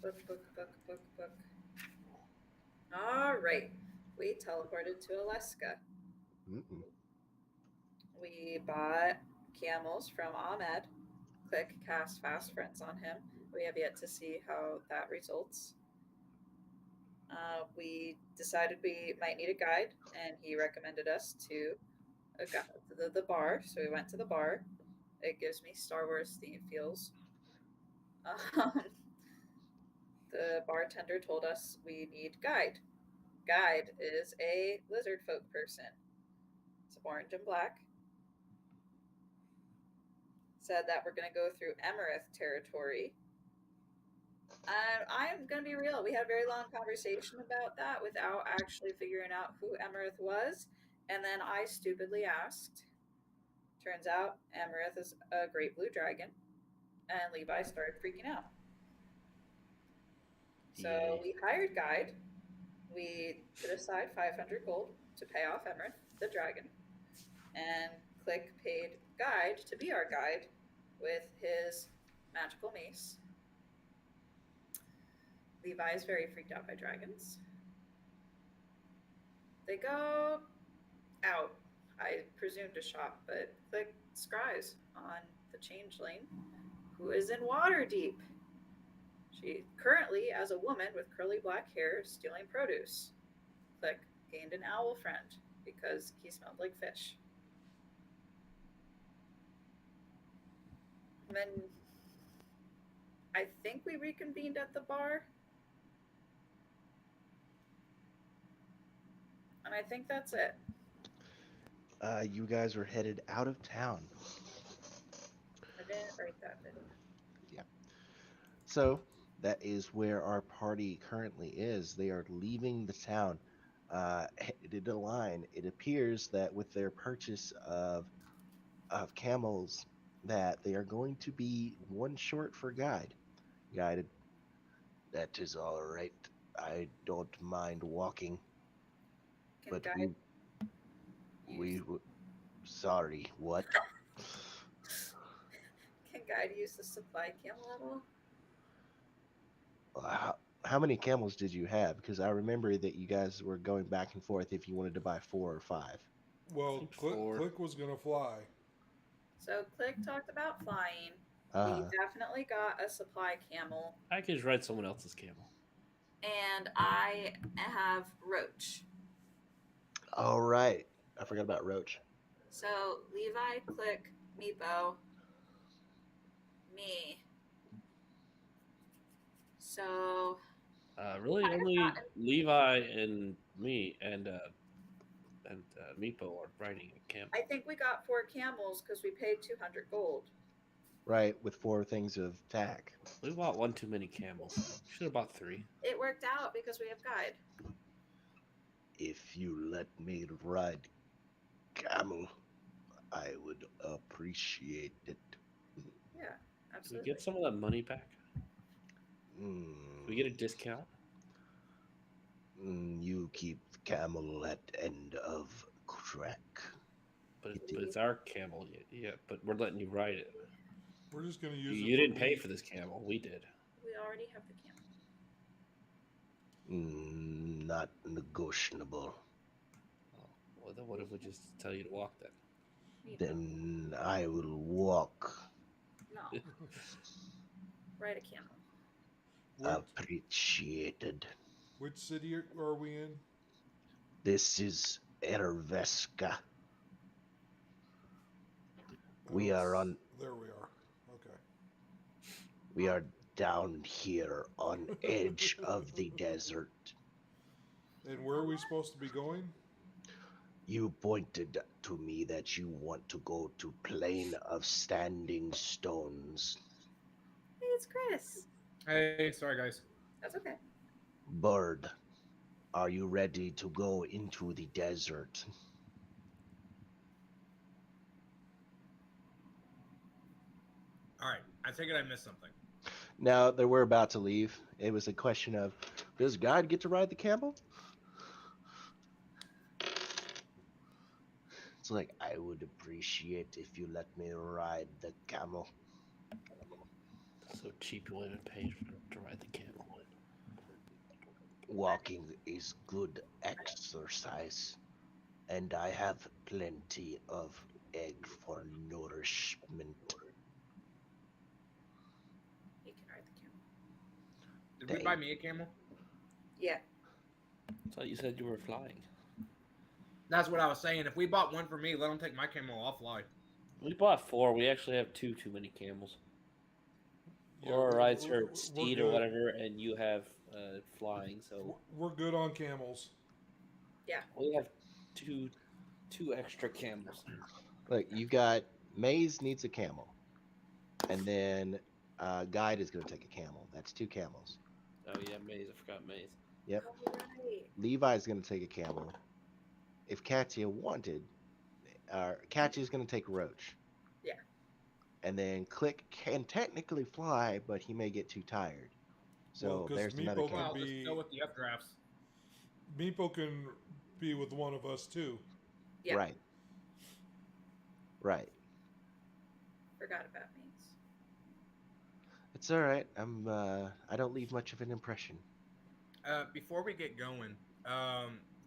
Book. All right. We teleported to Alaska. Mm-mm. We bought camels from Ahmed. Click cast fast friends on him. We have yet to see how that results. We decided we might need a guide, and he recommended us to the bar. So we went to the bar. It gives me Star Wars theme feels. Um, the bartender told us we need guide. Guide is a lizard folk person. It's orange and black. Said that we're going to go through Emerith territory. I'm going to be real. We had a very long conversation about that without actually figuring out who Emerith was. And then I stupidly asked. Turns out Emerith is a great blue dragon. And Levi started freaking out. So Yay. we hired Guide. We put aside 500 gold to pay off Emerith, the dragon. And Click paid Guide to be our guide with his magical mace. Levi is very freaked out by dragons. They go out, I presume, to shop, but Click scries on the changeling, who is in Waterdeep. She currently, as a woman with curly black hair, stealing produce. Click gained an owl friend because he smelled like fish. And then I think we reconvened at the bar. And I think that's it. You guys were headed out of town. I didn't write that bit. Yeah. So that is where our party currently is. They are leaving the town. Headed a line. It appears that with their purchase of camels, that they are going to be one short for guide. Guided. That is all right. I don't mind walking, Can but Guide we use sorry. What? can Guide use the supply camel at all? How many camels did you have? Because I remember that you guys were going back and forth if you wanted to buy 4 or 5. I Well, think 4. Click was gonna fly. So Click talked about flying. We Uh, definitely got a supply camel. I could just ride someone else's camel. And I have Roach. all right. I forgot about Roach. So Levi, Click, Meepo, me. So Really, I've only gotten Levi and me and Meepo are riding a camel. I think we got 4 camels because we paid 200 gold. Right, with 4 things of tack. We bought one too many camels. Should have bought 3. It worked out because we have Guide. If you let me ride camel, I would appreciate it. Yeah, Can we absolutely. get some of that money back? Mm, Can we get a discount? you keep camel at end of track. But it's our camel. Yeah, but we're letting you ride it. We're just gonna use it. You didn't pay for this camel. We did. We already have the camel. Not negotiable. Oh, well, then what if we just tell you to walk then? Meepo. Then I will walk. No. Ride a camel. Appreciated. Which city are we in? This is Erveska. We Oh, are on. There we are. Okay. We are down here on edge of the desert. And where are we supposed to be going? You pointed to me that you want to go to Plain of Standing Stones. Hey, it's Chris. Hey, sorry guys. That's okay. Bird, are you ready to go into the desert? All right, I figured I missed something. Now that we're about to leave, it was a question of, does God get to ride the camel? It's like, I would appreciate if you let me ride the camel. So cheap you wouldn't pay to ride the camel. Walking is good exercise, and I have plenty of egg for nourishment. You can ride the camel. Did we buy me a camel? Yeah. I thought you said you were flying. That's what I was saying. If we bought one for me, let them take my camel. I'll fly. We bought 4. We actually have too many camels. Yeah, Laura rides her we're steed or good. whatever, and you have flying. So We're good on camels. we have two extra camels. Look, you got Maze needs a camel, and then Guide is going to take a camel. That's 2 camels. Oh yeah, Maze. I forgot Maze. Yep. All right. Levi's going to take a camel. If Katya wanted, Katya's going to take Roach. Yeah. And then Click can technically fly, but he may get too tired. So Well, 'cause there's another Meepo can Well, camel. I'll just go with the updrafts. Meepo can be with one of us too. Yeah. Right. Right. Forgot about means. It's all right. I don't leave much of an impression. Before we get going,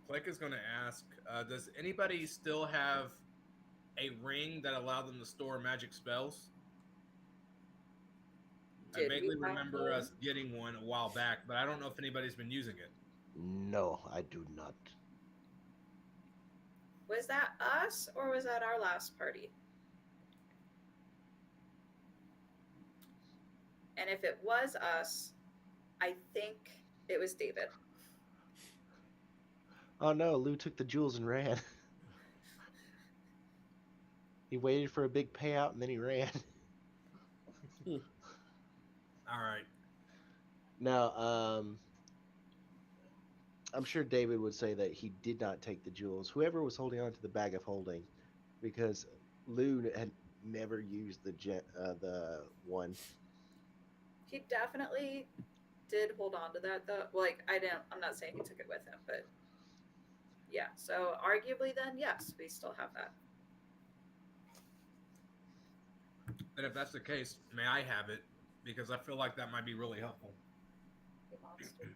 Click is going to ask, does anybody still have a ring that allowed them to store magic spells? I Did we vaguely have remember one? us getting one a while back, but I don't know if anybody's been using it. No, I do not. Was that us or was that our last party? And if it was us, I think it was David. Oh no, Lou took the jewels and ran. He waited for a big payout and then he ran. All right. Now, I'm sure David would say that he did not take the jewels. Whoever was holding on to the bag of holding, because Lou had never used the one. He definitely did hold on to that though. Like I'm not saying he took it with him, but yeah. So arguably then, yes, we still have that. And if that's the case, may I have it? Because I feel like that might be really helpful. You monster.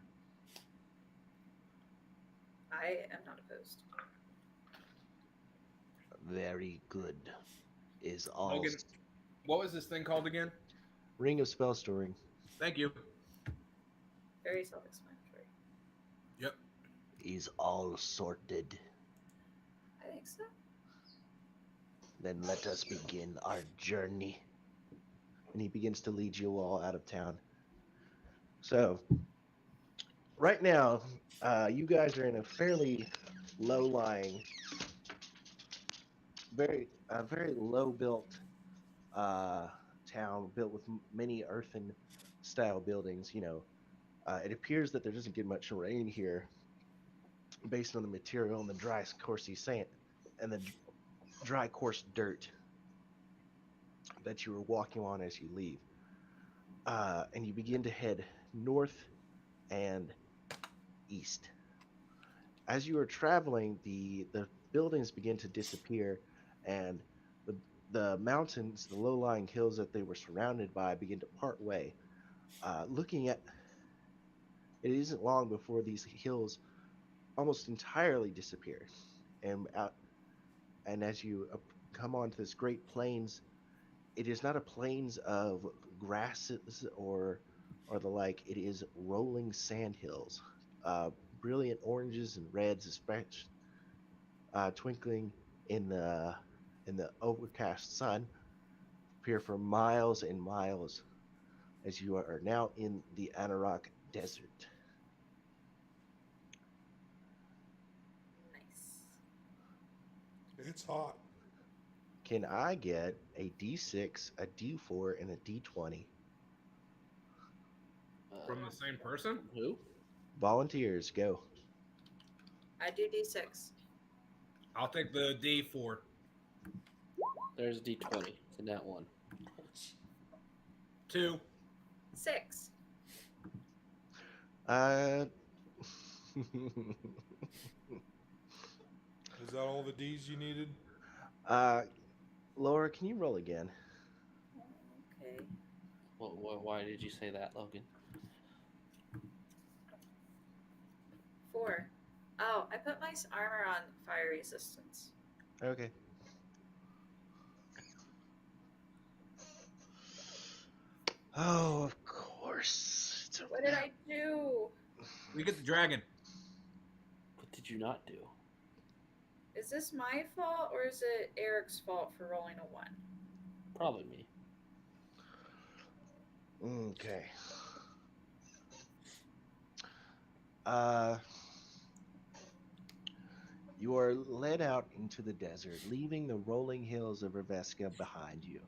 I am not opposed. Very good. Is all Logan, what was this thing called again? Ring of Spell Storing. Thank you. Very self-explanatory. Yep. Is all sorted. I think so. Then let us begin our journey. And he begins to lead you all out of town. So, right now, you guys are in a fairly low-lying, very low-built town, built with many earthen-style buildings. You know, it appears that there doesn't get much rain here, based on the material and the dry, coarsey sand and the dry, coarse dirt that you were walking on as you leave. And you begin to head north and east. As you are traveling, the buildings begin to disappear, and the mountains, the low-lying hills that they were surrounded by, begin to part way. Looking at it isn't long before these hills almost entirely disappear, and as you come onto this great plains, it is not a plains of grasses or the like. It is rolling sand hills, brilliant oranges and reds, especially twinkling in the overcast sun, appear for miles and miles as you are now in the Anarak Desert. Nice. It's hot. Can I get a D6, a D4, and a D20? From the same person? Who? Volunteers, go. I do D6. I'll take the D4. There's a D20. It's in that one. 2. 6. Is that all the D's you needed? Laura, can you roll again? Okay. Why did you say that, Logan? my armor on fire resistance. Okay. Oh, of course. It's What did I do? We get the dragon. What did you not do? Is this my fault or is it Eric's fault for rolling a 1? Probably me. Okay. You are led out into the desert, leaving the rolling hills of Reveska behind you.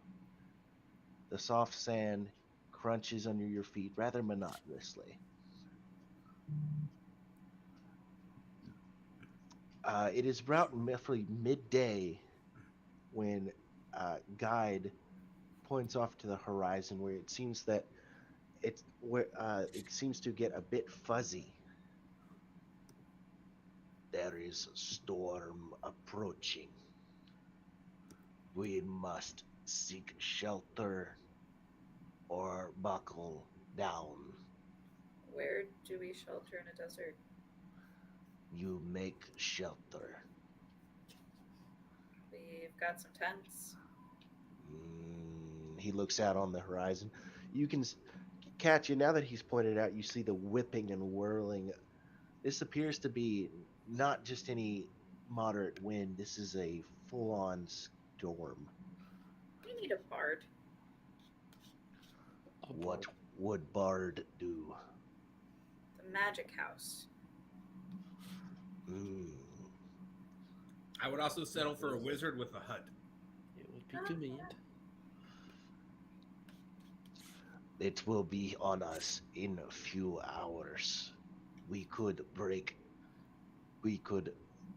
The soft sand crunches under your feet rather monotonously. It is about roughly midday when Guide points off to the horizon, where it seems that it seems to get a bit fuzzy. There is a storm approaching. We must seek shelter or buckle down. Where do we shelter in a desert? You make shelter. We've got some tents. He looks out on the horizon. You can catch it now that he's pointed out. You see the whipping and whirling. This appears to be not just any moderate wind. This is a full-on storm. We need a bard. What would Bard do? The magic house. I would also settle for a wizard with a hut. It would be convenient. It will be on us in a few hours. We could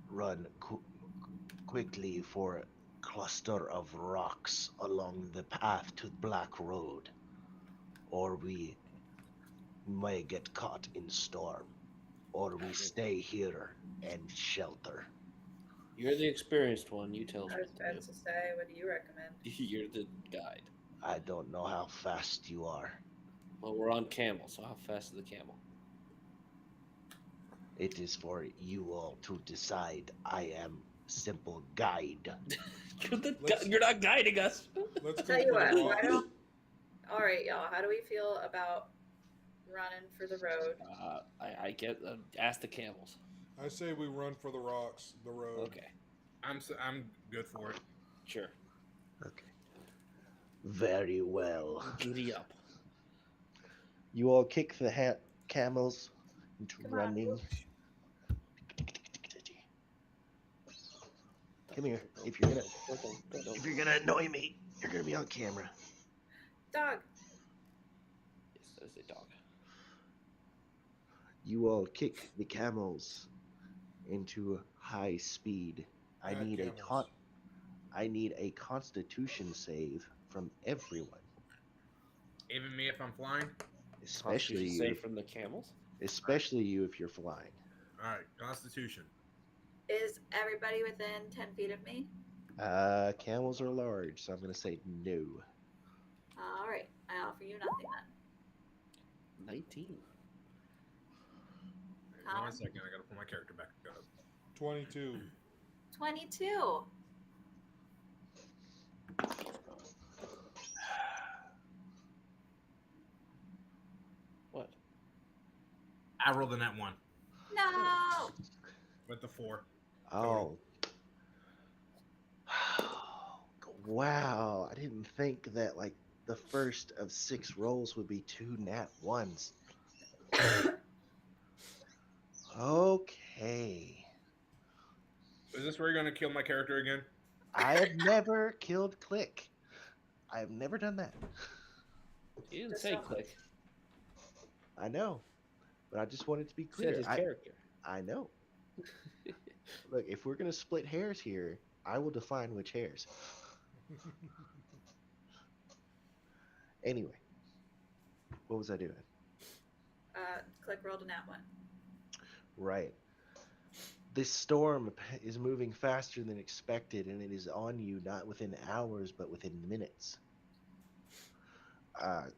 run quickly for a cluster of rocks along the path to Black Road, or we may get caught in storm, or we stay here and shelter. You're the experienced one. You tell us I was what about to to say, what do you recommend? do. You're the guide. I don't know how fast you are. Well, we're on camel, so how fast is the camel? It is for you all to decide. I am simple guide. You're not guiding us. Let's Tell go you for what, the why rock. don't... Alright, y'all, how do we feel about running for the road? I get ask the camels. I say we run for the rocks, the road. Okay, I'm good for it. sure. Okay. Very well. Giddy up. You all kick the camels into Come on, running. whoosh. Come here. If you're gonna annoy me, you're gonna be on camera. Dog. Yes, that is a dog. You all kick the camels into high speed. I Bad need camels. I need a Constitution save from everyone, Even me if I'm flying. especially Constitution you. safe from the camels. Especially you if you're flying. All right, Constitution. Is everybody within 10 feet of me? Camels are large, so I'm gonna say no. Alright, I offer you nothing then. 19. Hang on 1 second, I gotta pull my character back up. 22. 22. What? I rolled a net 1 No! with the 4. Oh. Wow, I didn't think that like the first of 6 rolls would be 2 nat 1s. Okay. Is this where you're gonna kill my character again? I have never killed Click. I have never done that. He didn't Just say don't- click. I know. But I just wanted to be He said clear. his character. I know. Look, if we're gonna split hairs here, I will define which hairs. Anyway, what was I doing? Click rolled a nat 1. Right. This storm is moving faster than expected, and it is on you not within hours, but within minutes.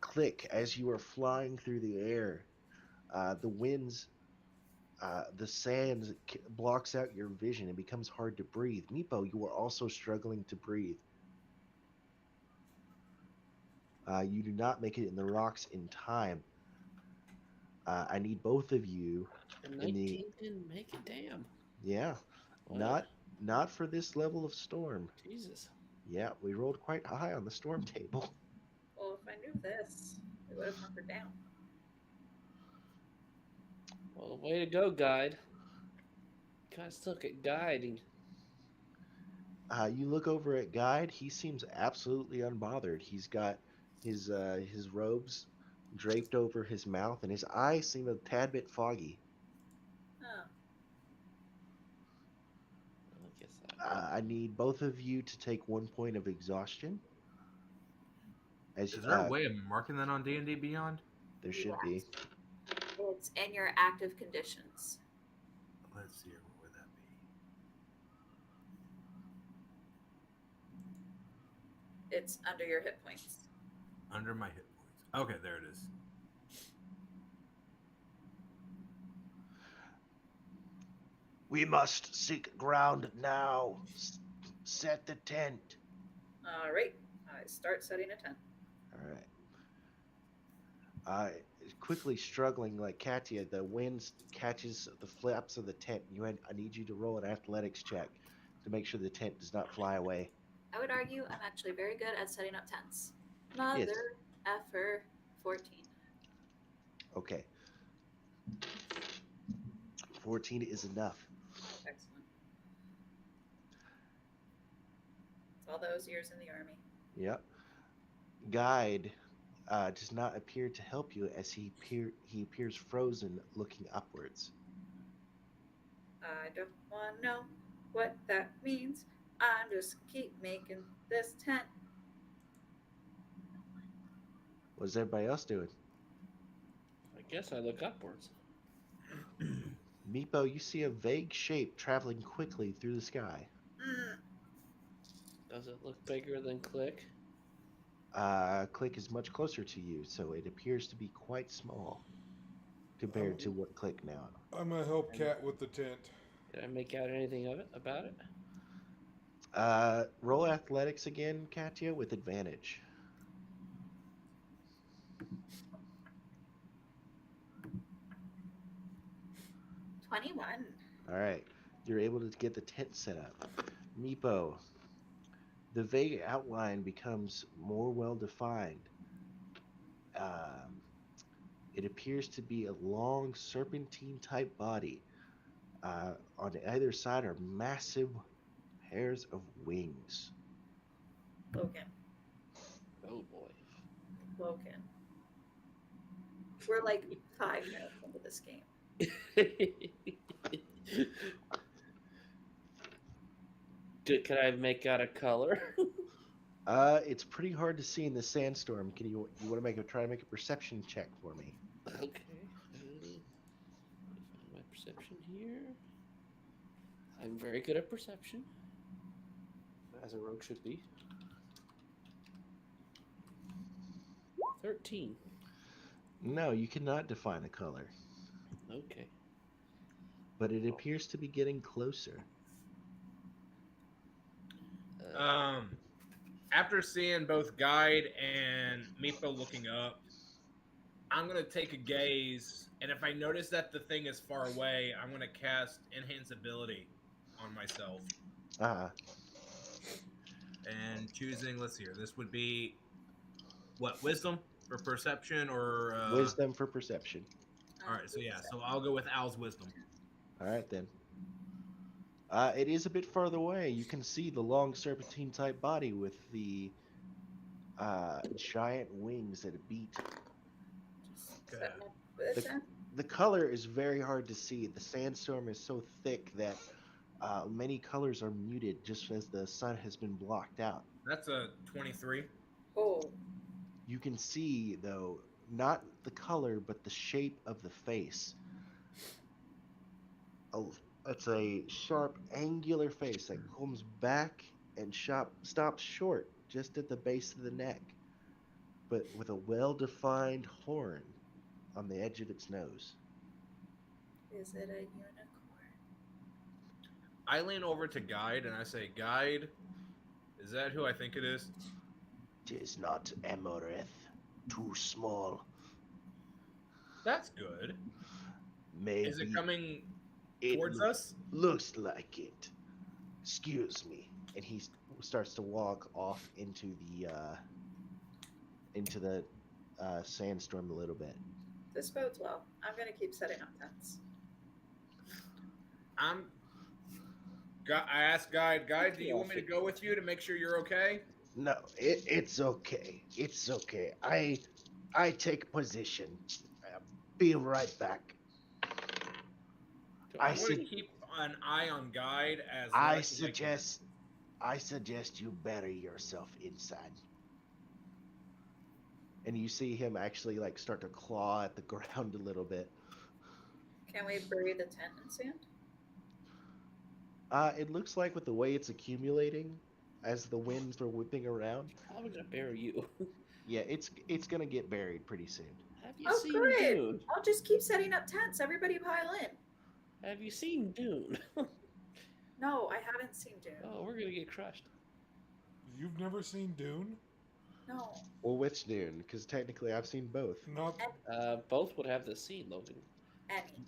Click, as you are flying through the air, the winds The sand blocks out your vision and becomes hard to breathe. Meepo, you are also struggling to breathe. You do not make it in the rocks in time. I need both of you And in 19 the didn't make it. Damn. yeah, Well, not for this level of storm. Jesus. Yeah, we rolled quite high on the storm table. Well, if I knew this, we would have hunkered down. Well, way to go, guide. Kind of suck at guiding. You look over at Guide. He seems absolutely unbothered. He's got his robes draped over his mouth, and his eyes seem a tad bit foggy. Oh, I guess that. I need both of you to take 1 point of exhaustion. As Is there a way of marking that on D&D Beyond? there should be. it's in your active conditions. Let's see here. What would that be? It's under your hit points. Under my hit points. Okay, there it is. We must seek ground now. Set the tent. All right. I start setting a tent. All right. Quickly struggling like Katya, the wind catches the flaps of the tent. I need you to roll an athletics check to make sure the tent does not fly away. I would argue I'm actually very good at setting up tents. Mother effer 14. Okay. 14 is enough. Excellent. It's all those years in the army. Yep. Guide does not appear to help you as he appears frozen, looking upwards. I don't want to know what that means. I'm just keep making this tent. What's everybody else doing? I guess I look upwards. Meepo, you see a vague shape traveling quickly through the sky. Does it look bigger than Click? Click is much closer to you, so it appears to be quite small compared to what Click now. I'm gonna help Cat with the tent. Did I make out anything of it about it? Roll athletics again, Katya, with advantage. All right, you're able to get the tent set up. Meepo, the vague outline becomes more well defined. It appears to be a long serpentine type body. On either side are massive pairs of wings. Logan. Oh boy. Logan. We're like 5 minutes into this game. Can I make out a color? It's pretty hard to see in the sandstorm. You want to try to make a perception check for me? Okay. Find my perception here. I'm very good at perception, as a rogue should be. 13. No, you cannot define a color, Okay. but it appears to be getting closer. After seeing both Guide and Meepo looking up, I'm gonna take a gaze, and if I notice that the thing is far away, I'm gonna cast Enhance Ability on myself. And choosing, let's see here, this would be what, Wisdom for perception or Wisdom for perception. All right, so yeah, so I'll go with Al's Wisdom. All right then. It is a bit further away. You can see the long serpentine type body with the giant wings that beat. Setting up the tent. The color is very hard to see. The sandstorm is so thick that many colors are muted just as the sun has been blocked out. That's a 23. Oh, You can see, though, not the color, but the shape of the face. It's a sharp, angular face that comes back and stops short just at the base of the neck, but with a well-defined horn on the edge of its nose. Is it a unicorn? I lean over to Guide and I say, Guide, is that who I think it is? Tis not Amoreth. Too small. That's good. Maybe Is it coming it towards us? looks like it. Excuse me. And he starts to walk off into the sandstorm a little bit. This bodes well. I'm gonna keep setting up tents. I asked Guide, do you want me to go with you to make sure you're okay? No, it's okay. It's okay. I take position. Be right back. Do I I want to see- keep an eye on Guide as I much as I can. suggest you bury yourself inside. And you see him actually like start to claw at the ground a little bit. Can we bury the tent in sand? It looks like with the way it's accumulating as the winds are whipping around, How am I gonna bury you? yeah, it's gonna get buried pretty soon. Have you Oh, seen great. Dune? I'll just keep setting up tents. Everybody pile in. Have you seen Dune? No, I haven't seen Dune. Oh, we're gonna get crushed. You've never seen Dune? No. Well, which Dune? Because technically I've seen both. Not. Both would have the scene, Logan. Any.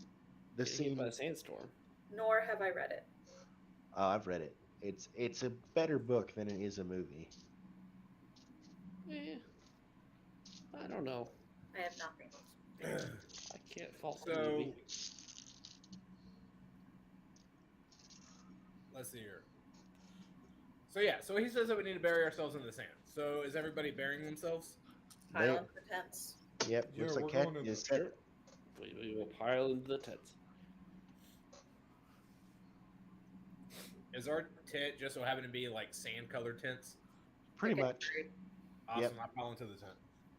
The Getting hit scene. by a sandstorm. Nor have I read it. I've read it. It's a better book than it is a movie. I don't know. I have nothing. I can't fault the So, movie. let's see here. So yeah, so he says that we need to bury ourselves in the sand. So is everybody burying themselves? Pile They- in the tents. Yep, Yeah, looks like we're Cat going in is the- set. We will pile into the tents. Is our tent just so happen to be like sand colored tents? Pretty Okay, much. great. Awesome, Yep. I pile into the tent.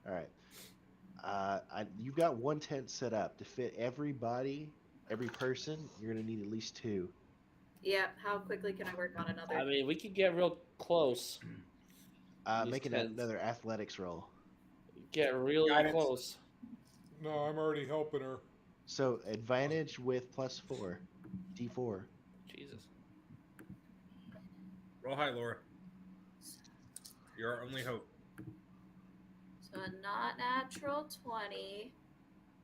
All right. You've got one tent set up to fit everybody, every person. You're gonna need at least two. Yeah, how quickly can I work on another? I mean, we could get real close. These Make tents. another athletics roll. Get really Guidance. close. No, I'm already helping her. So advantage with +4, D4. Jesus. Roll high, Laura. You're our only hope. So a not natural 20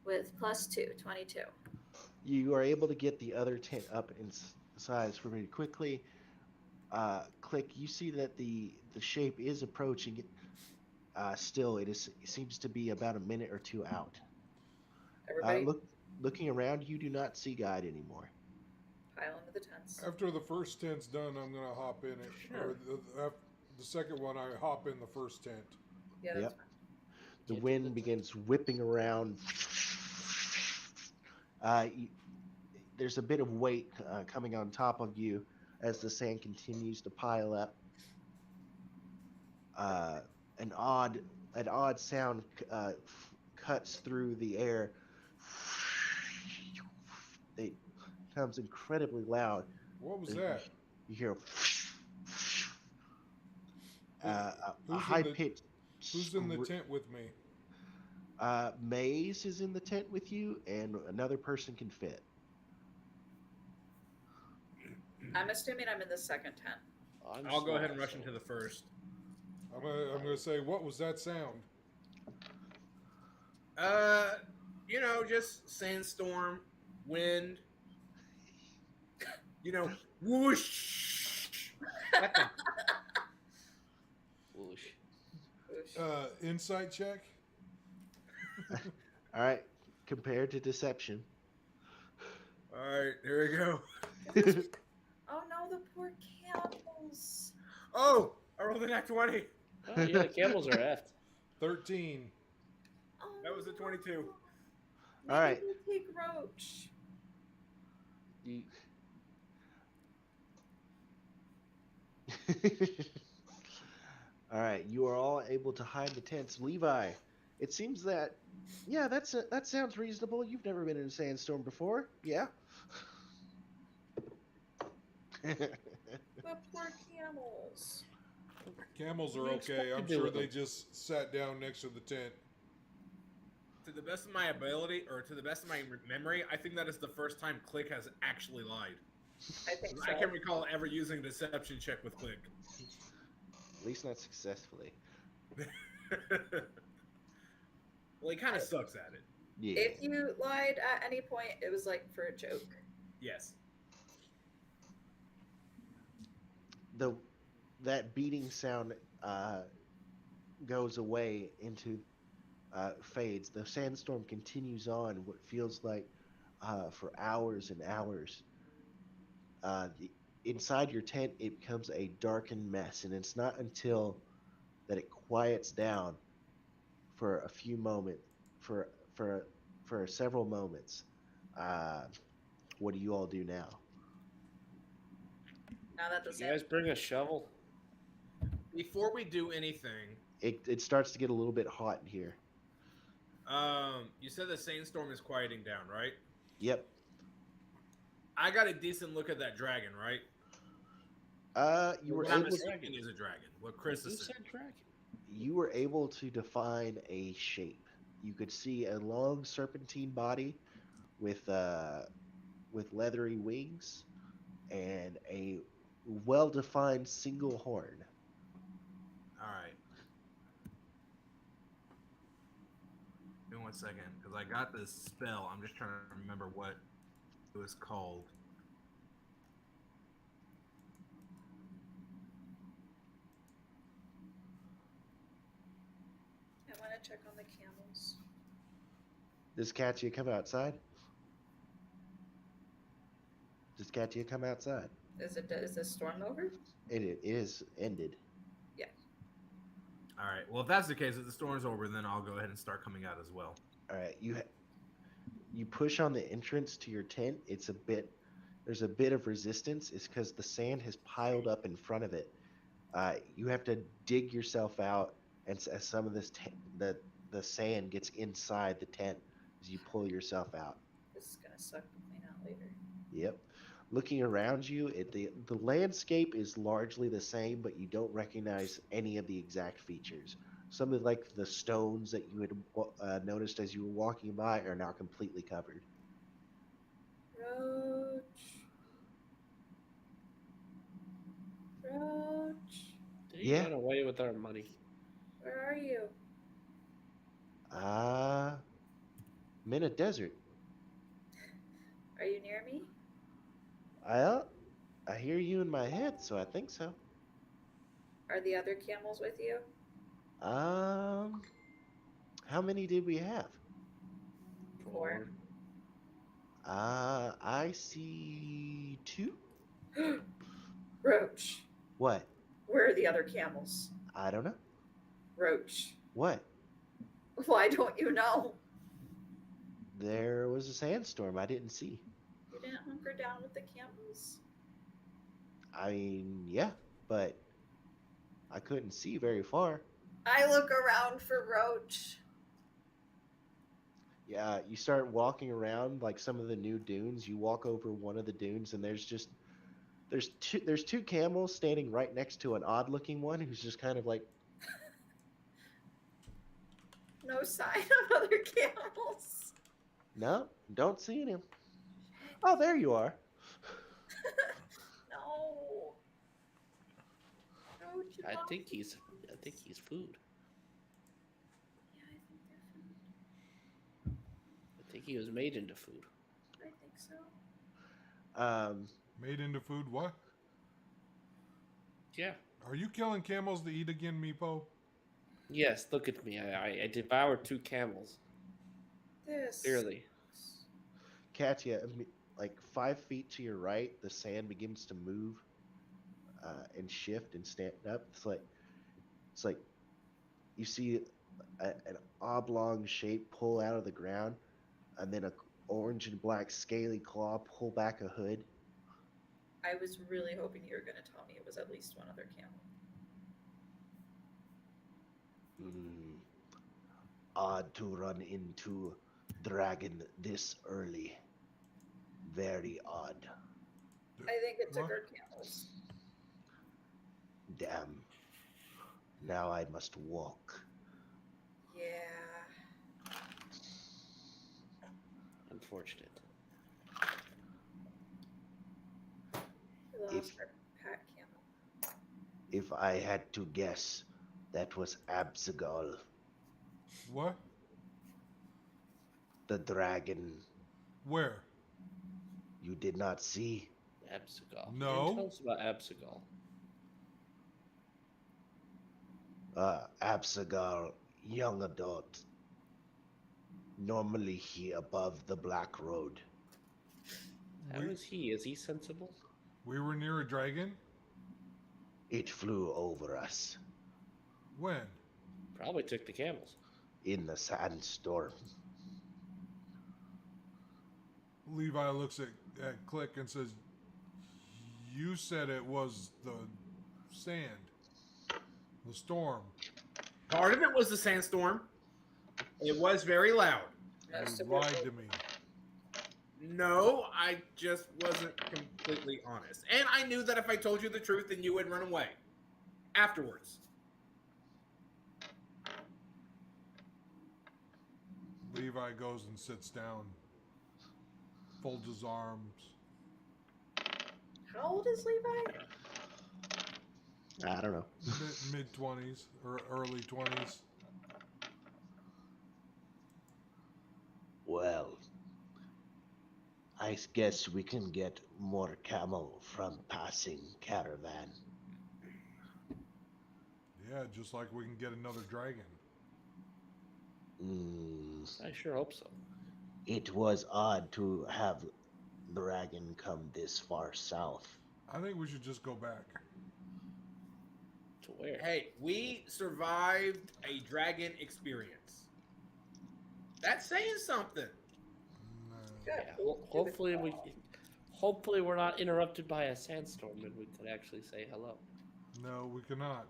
with +2, 22. You are able to get the other tent up in size pretty quickly. Click. You see that the shape is approaching. Still, it seems to be about a minute or two out. Everybody Looking around, you do not see Guide anymore. pile into the tents. After the first tent's done, I'm gonna hop in it. Sure. Or the second one, I hop in the first tent. Yeah, that's Yep. fine. The Get to wind the- begins whipping around. There's a bit of weight coming on top of you as the sand continues to pile up. An odd sound cuts through the air. It becomes incredibly loud. What was You- that? You hear a Who's in high the- pitched. Who's in the tent with me? Maze is in the tent with you, and another person can fit. I'm assuming I'm in the second tent. I'll go ahead and rush into the first. I'm gonna say, what was that sound? Just sandstorm, wind. Whoosh. That thing. Whoosh. Oosh. Insight check. All right, compared to deception. All right, here we go. Oh no, the poor camels. Oh, I rolled a nat 20. Oh yeah, the camels are effed. 13. Oh, That was a 22. no. All right. Maybe we'll take Roach. You, All right, you are all able to hide the tents. Levi, it seems that, yeah, that sounds reasonable. You've never been in a sandstorm before, yeah? The poor camels. Camels are What do you expect okay. to I'm do sure with they them? just sat down next to the tent. To the best of my ability, or to the best of my memory, I think that is the first time Click has actually lied. I think I so. can't recall ever using a deception check with Click. At least not successfully. Well, he kind of sucks at it. Yeah. If you lied at any point, it was like for a joke. Yes. That beating sound goes away into fades. The sandstorm continues on. What feels like for hours and hours. Inside your tent, it becomes a darkened mess, and it's not until that it quiets down for a few moments, for several moments. Uh, what do you all do now? Now that the You guys bring a shovel? Before we do anything, It starts to get a little bit hot in here. you said the sandstorm is quieting down, right? Yep. I got a decent look at that dragon, right? You were What I'm able to, assuming is a dragon. What Chris Who is saying. said dragon? you were able to define a shape. You could see a long serpentine body with leathery wings and a well-defined single horn. All right. Give me 1 second, because I got this spell. I'm just trying to remember what it was called. I want to check on the camels. Does Katia come outside? Does Katia come outside? Is this storm over? It is ended. All right. Well, if that's the case, if the storm's over, then I'll go ahead and start coming out as well. All right, you push on the entrance to your tent. There's a bit of resistance. It's because the sand has piled up in front of it. You have to dig yourself out, and as some of the sand gets inside the tent as you pull yourself out. This is gonna suck to clean out later. Yep. Looking around you, the landscape is largely the same, but you don't recognize any of the exact features. Some of the stones that you had noticed as you were walking by are now completely covered. Roach. Roach. Did he Yeah. run away with our money? Where are you? I'm in a desert. Are you near me? I hear you in my head, so I think so. Are the other camels with you? How many did we have? 4. I see 2. Roach. What? Where are the other camels? I don't know. Roach. What? Why don't you know? There was a sandstorm I didn't see. You didn't hunker down with the camels? I mean, yeah, but I couldn't see very far. I look around for Roach. Yeah, you start walking around like some of the new dunes. You walk over one of the dunes, and there's two camels standing right next to an odd-looking one who's just kind of like, No sign of other camels. no, don't see him. Oh, there you are. No. Roach, you I lost think me. he's food. Yeah, I think they're food. I think he was made into food. I think so. Made into food, what? Yeah. Are you killing camels to eat again, Meepo? Yes, look at me. I devoured 2 camels. This. Clearly. Katya, like 5 feet to your right, the sand begins to move and shift and stand up. It's like you see an oblong shape pull out of the ground, and then a orange and black scaly claw pull back a hood. I was really hoping you were going to tell me it was at least one other camel. Odd to run into dragon this early. Very odd. I think it took What? our camels. Damn. Now I must walk. Yeah. Unfortunate. We lost our pack camel. If I had to guess, that was Absagal, What? the dragon Where? you did not see. Absagal. No. Tell us about Absagal. Absagal, young adult. Normally he above the Black Road. How We- is he? Is he sensible? We were near a dragon? It flew over us When? Probably took the camels. in the sandstorm. Levi looks at Click and says, "You said it was the sand, the storm." Part of it was the sandstorm. It was very loud. Most You of it lied was- to me. No, I just wasn't completely honest. And I knew that if I told you the truth, then you would run away. Afterwards. Levi goes and sits down, folds his arms. How old is Levi? I don't know. Mid 20s or early 20s. Well, I guess we can get more camel from passing caravan. Yeah, just like we can get another dragon. I sure hope so. It was odd to have dragon come this far south. I think we should just go back. To where? Hey, we survived a dragon experience. That's saying something. No. Good. Yeah, hopefully we're not interrupted by a sandstorm and we could actually say hello. No, we cannot.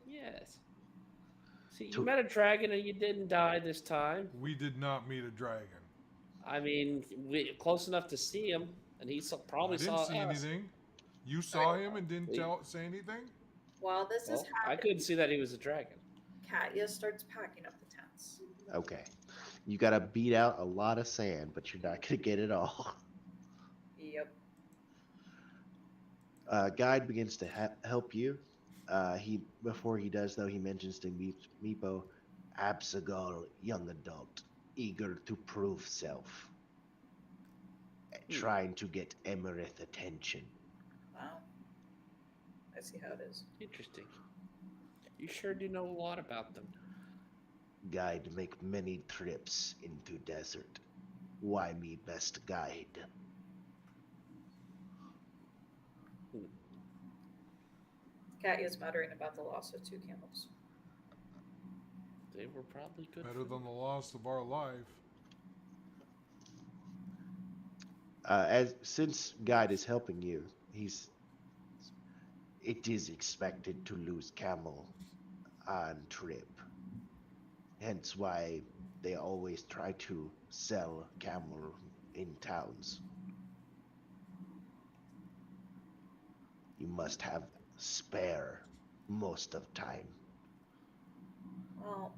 Yes. See, you To- met a dragon and you didn't die this time. We did not meet a dragon. I mean, we close enough to see him, and he probably I didn't saw see us. anything. You saw him and didn't Wait. say anything? While this is Well, I happening, couldn't see that he was a dragon. Katya starts packing up the tents. Okay. You gotta beat out a lot of sand, but you're not gonna get it all. Yep. Guide begins to help you. Before he does though, he mentions to Meepo, Absagal, young adult, eager to prove self, trying to get Emerith attention. Wow. I see how it is. Interesting. You sure do know a lot about them. Guide make many trips into desert. Why me best guide? Katya's muttering about the loss of 2 camels. They were probably good. Better food. than the loss of our life. Since Guide is helping you, it is expected to lose camel on trip. Hence why they always try to sell camel in towns. You must have spare most of time. Well,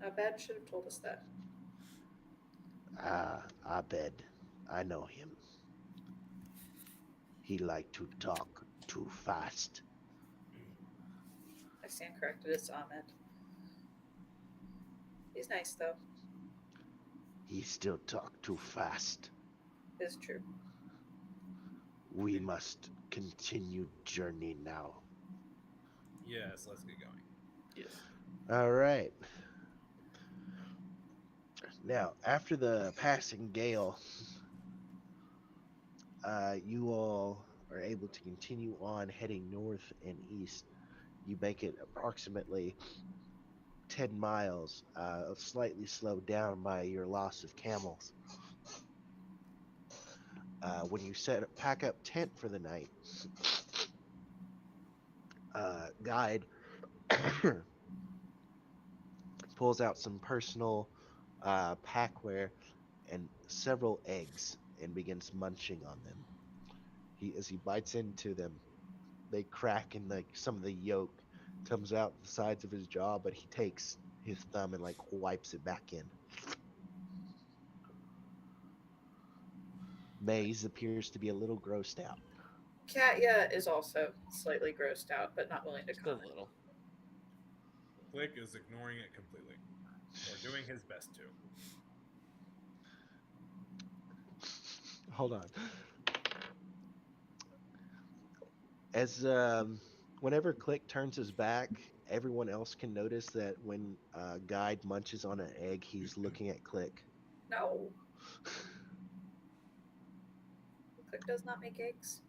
Abed should have told us that. Abed, I know him. He like to talk too fast. I stand corrected. It's Ahmed. He's nice, though. He still talk too fast. It's true. We must continue journey now. Yes, let's get going. Yes. All right. Now, after the passing gale, you all are able to continue on heading north and east. You make it approximately 10 miles, slightly slowed down by your loss of camels. When you pack up tent for the night, Guide pulls out some personal packware and several eggs and begins munching on them. As he bites into them, they crack and some of the yolk comes out the sides of his jaw, but he takes his thumb and wipes it back in. Maze appears to be a little grossed out. Katya is also slightly grossed out, but not willing to Just a comment. little. Click is ignoring it completely, or doing his best to. Hold on. As whenever Click turns his back, everyone else can notice that when Guide munches on an egg, he's looking at Click. No. Click does not make eggs.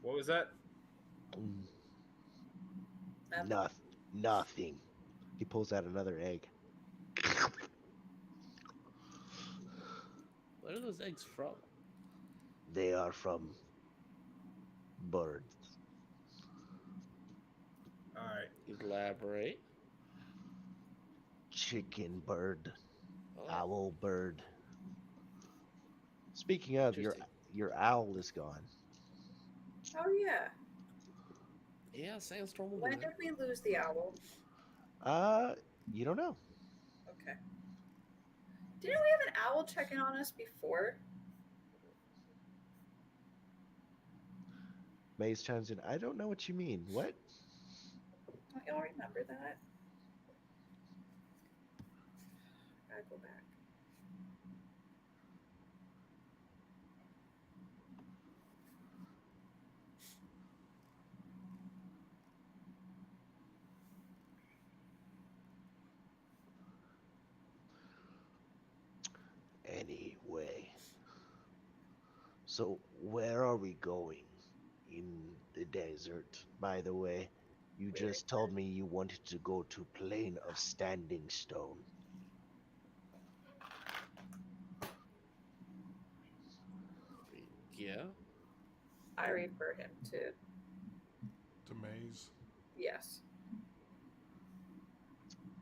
What was that? Mm, Nothing. nothing. He pulls out another egg. What are those eggs from? They are from birds. All right. Elaborate. Chicken bird, Oh, owl bird. Speaking of, Interesting. your owl is gone. Oh yeah. yeah, Sandstorm will do When that. did we lose the owl? You don't know. Okay. Didn't we have an owl checking on us before? Maze chimes in. I don't know what you mean. What? Don't y'all remember that? Gotta go back. Anyway. So, where are we going? In the desert, by the way. You Where just told me you wanted to go to Plain of Standing Stone. Yeah. I refer him to To Maze. yes.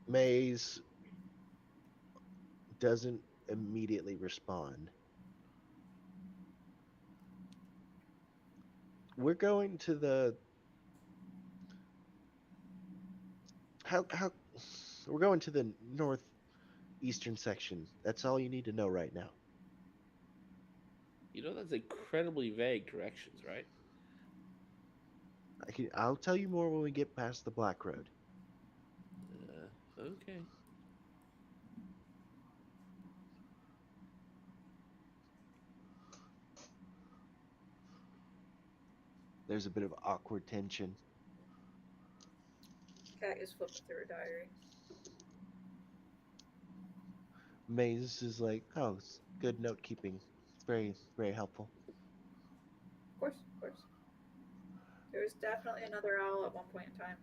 Maze doesn't immediately respond. We're going to the how we're going to the northeastern section. That's all you need to know right now. You know that's incredibly vague directions, right? I'll tell you more when we get past the Black Road. Okay. There's a bit of awkward tension. Cat is flipping through her diary. Maze is like, oh, it's good note keeping. It's very, very helpful. Of course, of course. There was definitely another owl at one point in time.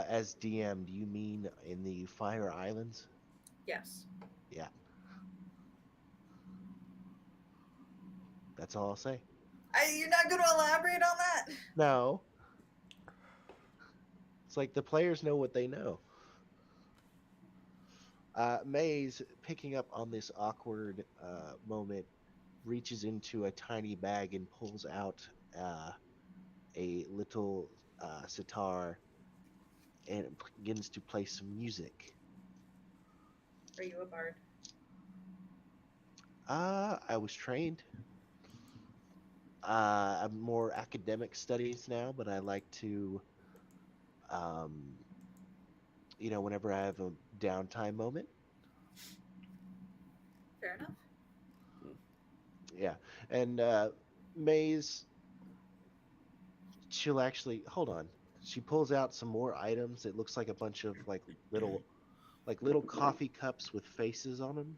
As DM, do you mean in the Fire Islands? Yes. Yeah. That's all I'll say. You're not going to elaborate on that? No. It's like the players know what they know. Maze, picking up on this awkward moment, reaches into a tiny bag and pulls out a little sitar and begins to play some music. Are you a bard? I was trained. I'm more academic studies now, but I like to, um, whenever I have a downtime moment. Fair enough. Yeah. And Maze, she'll actually, hold on. She pulls out some more items. It looks like a bunch of little coffee cups with faces on them.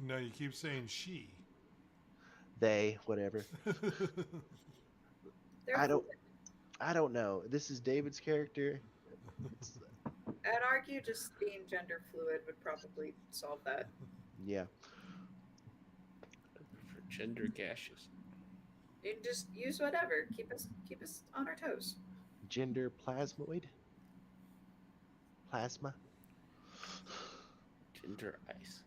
No, you keep saying she. They, whatever. They're I don't. fluid. I don't know. This is David's character. It's, I'd argue just being gender fluid would probably solve that. yeah. For gender gaseous. You can just use whatever. Keep us on our toes. Gender plasmoid. Plasma. Gender ice.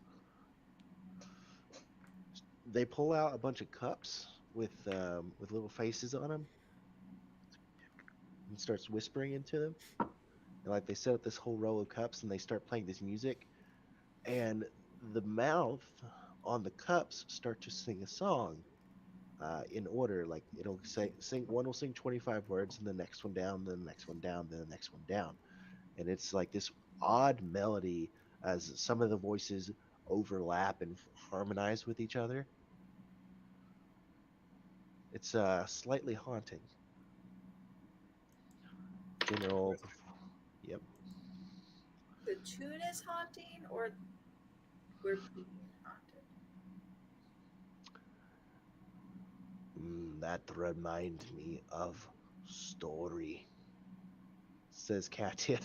They pull out a bunch of cups with little faces on them and starts whispering into them. And like they set up this whole row of cups and they start playing this music, and the mouth on the cups start to sing a song in order. Like it'll say, sing one will sing 25 words, and the next one down, then the next one down, then the next one down, and it's like this odd melody as some of the voices overlap and harmonize with each other. It's slightly haunting. General, yep. The tune is haunting, or we're being haunted? That remind me of story, says Katya.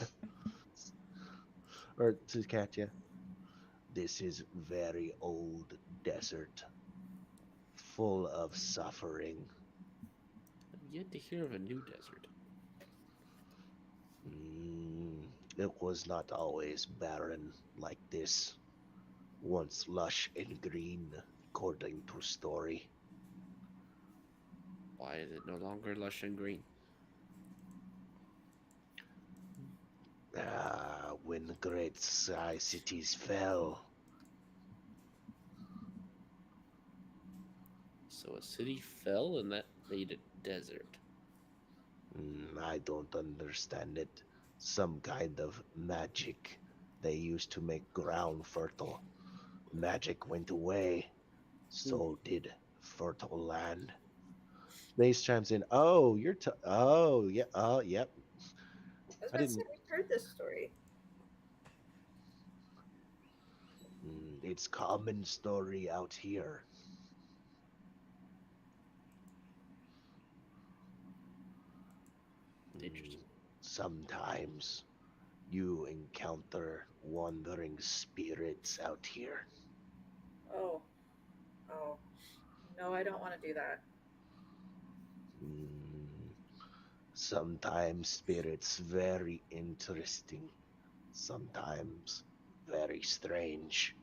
Or says Katya. This is very old desert, full of suffering. I've yet to hear of a new desert. It was not always barren like this. Once lush and green, according to story. Why is it no longer lush and green? When great sky cities fell, So a city fell and that made it desert. I don't understand it. Some kind of magic they used to make ground fertile. Magic went away, so did fertile land. Mace chimes in. Oh, oh, yeah. Oh, yep. I was I about to say, didn't. we've heard this story. It's common story out here. Interesting. Sometimes you encounter wandering spirits out here. Oh. Oh. No, I don't want to do that. Mm, Sometimes spirits very interesting. Sometimes very strange.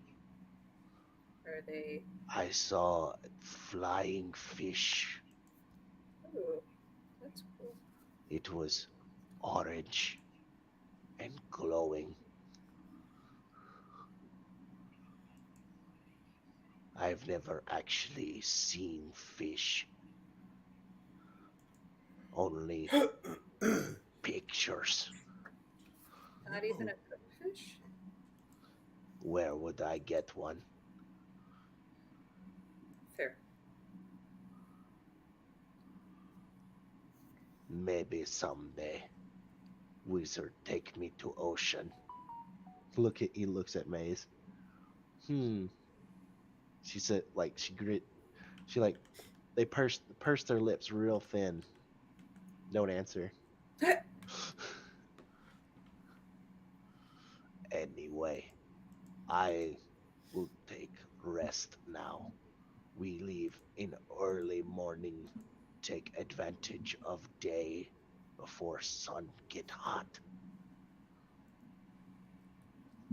Are they? I saw flying fish. Ooh, that's cool. It was orange and glowing. I've never actually seen fish, only pictures. Not even a fish? Where would I get one? Fair. Maybe someday. Wizard, take me to ocean. He looks at Maze. She said, like she like they pursed their lips real thin. Don't answer. Anyway, I will take rest now. We leave in early morning. Take advantage of day before sun get hot.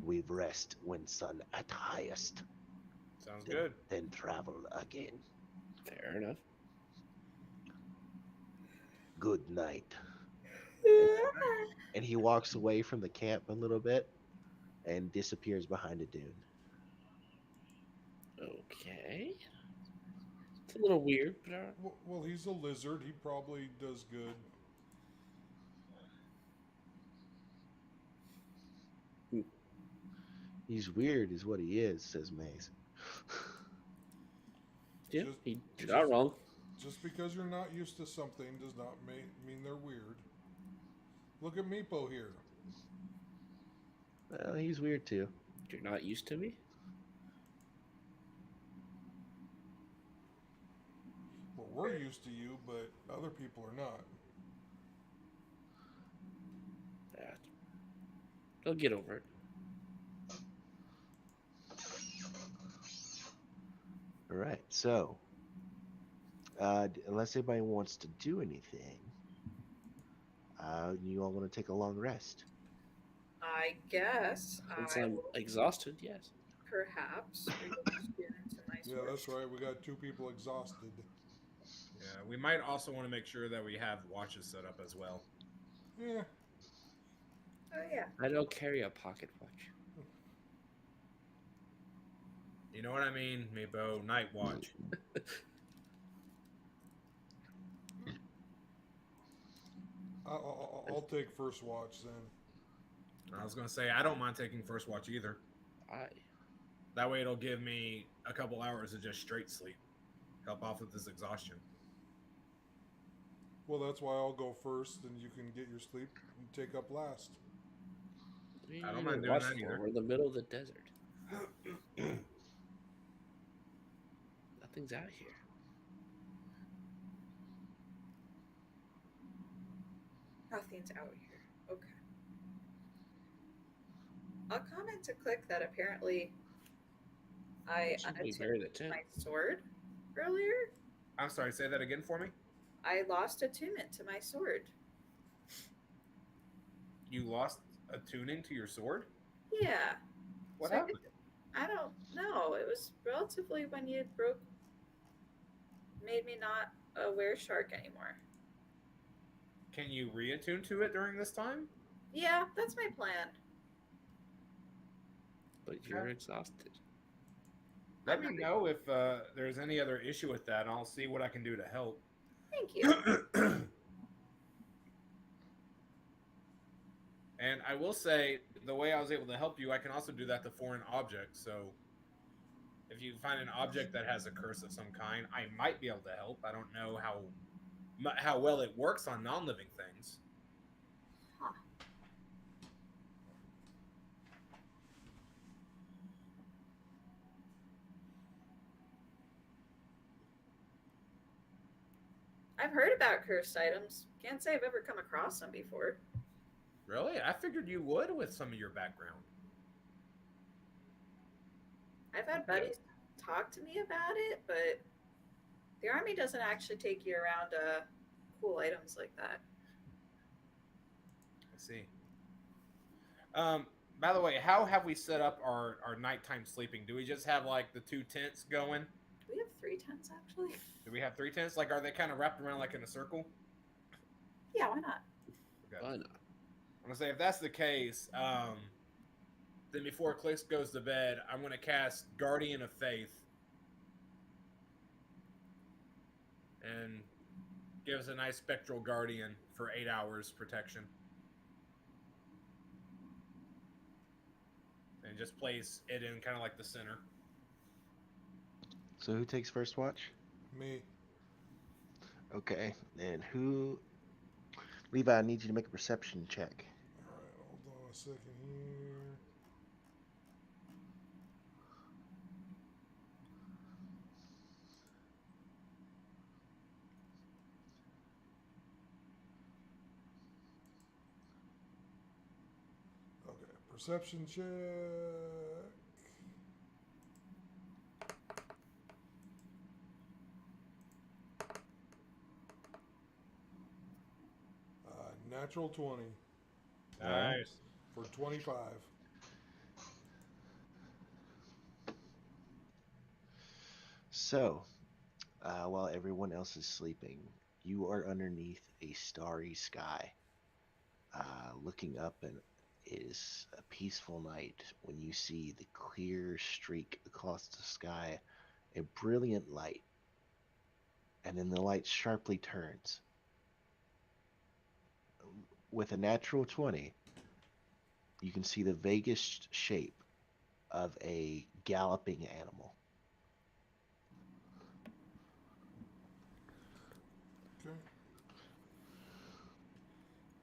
We rest when sun at highest. Sounds good. Then travel again. Fair enough. Good night. And he walks away from the camp a little bit and disappears behind a dune. Okay. It's a little weird, but Well, he's a lizard. He probably does good. He's weird, is what he is, says Maze. yeah, Just- you're not wrong. Just because you're not used to something does not mean they're weird. Look at Meepo here. Well, he's weird too. You're not used to me? Well, we're used to you, but other people are not. Yeah. They'll get over it. All right, so unless anybody wants to do anything, you all want to take a long rest. I guess Since I I'm will exhausted, yes. perhaps read into my Yeah, sword. that's right. We got two people exhausted. Yeah, we might also want to make sure that we have watches set up as well. Yeah, Oh yeah. I don't carry a pocket watch. You know what I mean, Meepo? Night watch. I'll take first watch then. I was gonna say I don't mind taking first watch either. I That way it'll give me a couple hours of just straight sleep. Help off with this exhaustion. Well, that's why I'll go first, and you can get your sleep and take up last. I don't mind doing that either. We're in the middle of the desert. Nothing's out here. Nothing's out here. Okay. I'll comment to Click that apparently I Should we bury the unattuned tent? my sword earlier. I'm sorry, say that again for me. I lost attunement to my sword. You lost attuning to your sword? Yeah. What So happened? I don't know. It was relatively when you made me not a were shark anymore. Can you reattune to it during this time? Yeah, that's my plan. But you're exhausted. Let me know if there's any other issue with that, and I'll see what I can do to help. Thank you. And I will say, the way I was able to help you, I can also do that to foreign objects. So if you find an object that has a curse of some kind, I might be able to help. I don't know how well it works on non-living things. Huh. I've heard about cursed items. Can't say I've ever come across them before. Really? I figured you would with some of your background. I've had buddies talk to me about it, but the army doesn't actually take you around cool items like that. I see. By the way, how have we set up our nighttime sleeping? Do we just have like the 2 tents going? We have 3 tents actually. Do we have 3 tents? Like, are they kind of wrapped around like in a circle? Yeah, why not? Okay. Why not? I'm gonna say if that's the case, then before Clicks goes to bed, I'm gonna cast Guardian of Faith and give us a nice spectral guardian for 8 hours protection, and just place it in kind of like the center. So who takes first watch? Me. Okay, and who? Levi, I need you to make a perception check. All right, hold on a second here. Okay, perception check. Natural 20 Nice. for 25. So, while everyone else is sleeping, you are underneath a starry sky. Looking up, and it is a peaceful night when you see the clear streak across the sky, a brilliant light, and then the light sharply turns. With a natural 20, you can see the vaguest shape of a galloping animal. Okay.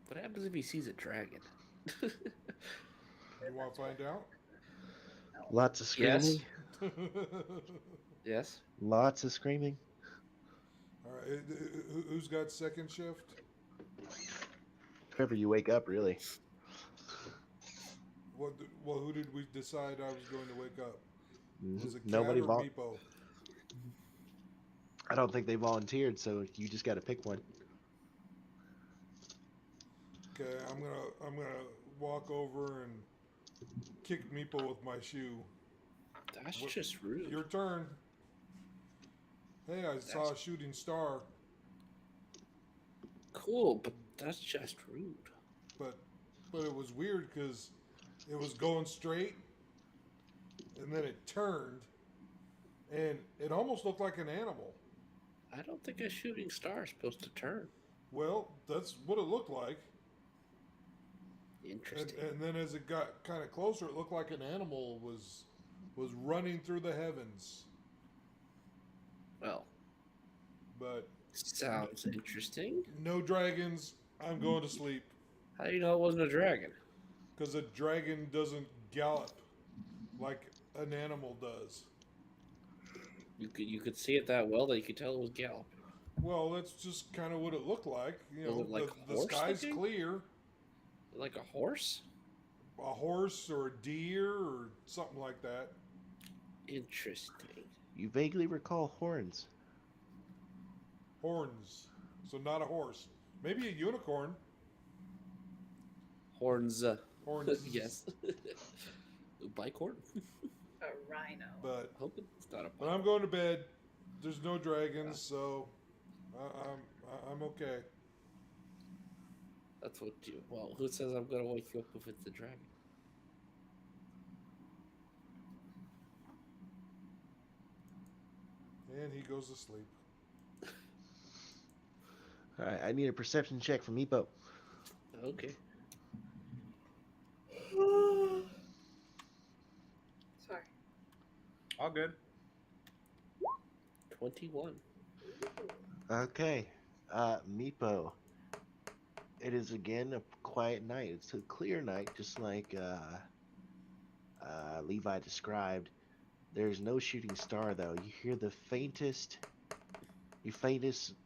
What happens if he sees a dragon? You want to find out? Lots of screaming. Yes. Yes. Lots of screaming. All right. Who's got second shift? Whenever you wake up, really. Well, who did we decide I was going to wake up? Was it Nobody Cat or vol- Meepo? I don't think they volunteered, so you just got to pick one. Okay, I'm gonna walk over and kick Meepo with my shoe. That's What- just rude. Your turn. Hey, I saw a shooting star, Cool, but that's just rude. but but it was weird because it was going straight, and then it turned, and it almost looked like an animal. I don't think a shooting star is supposed to turn. Well, that's what it looked like. Interesting. And then as it got kind of closer, it looked like an animal was running through the heavens. Well, But sounds interesting. no dragons. I'm going to sleep How do you know it wasn't a dragon? because a dragon doesn't gallop like an animal does. You could see it that well that you could tell it was galloping. Well, that's just kind of what it looked like. You Was know, it like the horse sky's looking? clear. Like a horse? A horse or a deer or something like that. Interesting. You vaguely recall horns. Horns. So not a horse. Maybe a unicorn. Horns. Horns. Yes. Bicorn? A rhino. But Hope it's not a But bicorn. I'm going to bed. There's no dragons, so I'm okay. That's what you. Well, who says I'm gonna wake you up if it's a dragon? And he goes to sleep. All right, I need a perception check from Meepo. Okay. Sorry. All good. 21. Okay, Meepo. It is again a quiet night. It's a clear night, just like Levi described. There's no shooting star though. You hear the faintest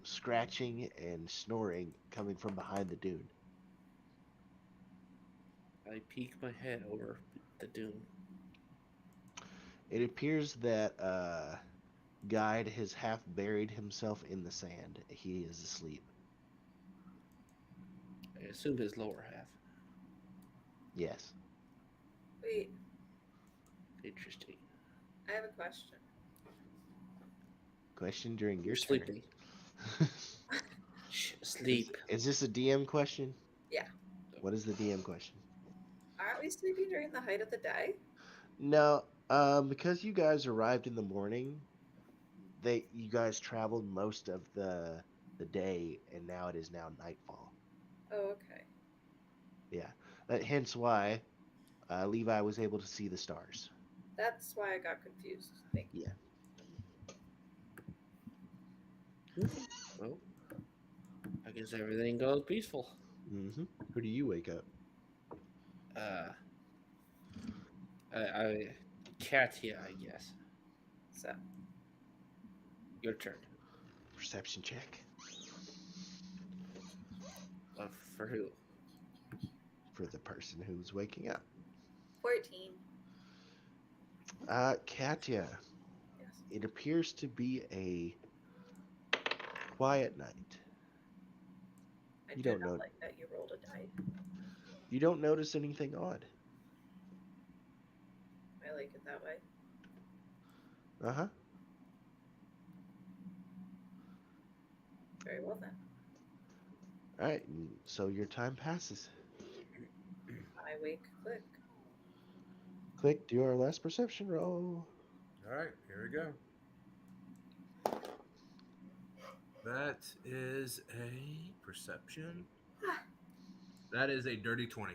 scratching and snoring coming from behind the dune. I peek my head over the dune. It appears that Guide has half buried himself in the sand. He is asleep. I assume his lower half. Yes. Wait, Interesting. I have a question. Question during your You're turn. sleeping. Shh, sleep. Is this a DM question? Yeah. What is the DM question? Aren't we sleeping during the height of the day? No, because you guys arrived in the morning, you guys traveled most of the day, and now it is now nightfall. Oh, okay. Hence why Levi was able to see the stars. That's why I got confused. Thank you. Well, I guess everything goes peaceful. Mm-hmm. Who do you wake up? Katia, I guess. So, Your turn. Perception check For who? for the person who's waking up. 14. Katya, Yes. it appears to be a quiet night. I You do don't not know. like that you rolled a die. You don't notice anything odd. I like it that way. Uh-huh. Very well then. All right, so your time passes. I wake Click. Click, do our last perception roll. All right, here we go. That is a perception. That is a dirty 20.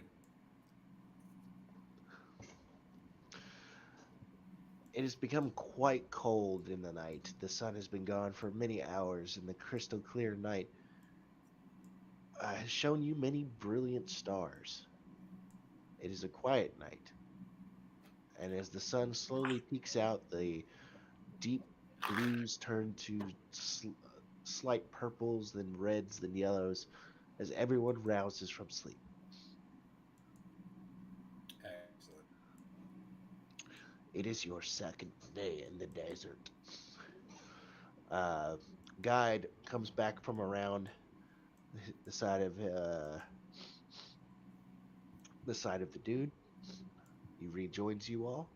It has become quite cold in the night. The sun has been gone for many hours, and the crystal clear night has shown you many brilliant stars. It is a quiet night. And as the sun slowly peeks out, the deep blues turn to slight purples, then reds, then yellows, as everyone rouses from sleep. Excellent. It is your second day in the desert. Guide comes back from around the side of the dude. He rejoins you all.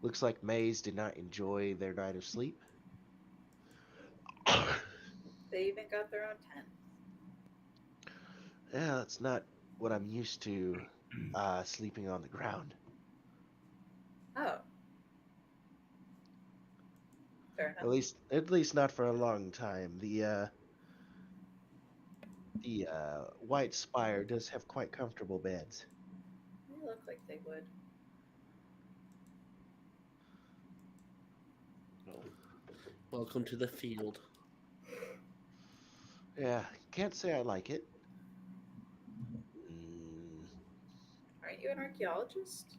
Looks like Maze did not enjoy their night of sleep. They even got their own tent. Yeah, that's not what I'm used to sleeping on the ground. Oh, fair enough. At least not for a long time. The White Spire does have quite comfortable beds. They look like they would. Well, welcome to the field. Yeah, can't say I like it. Mm, Aren't you an archaeologist?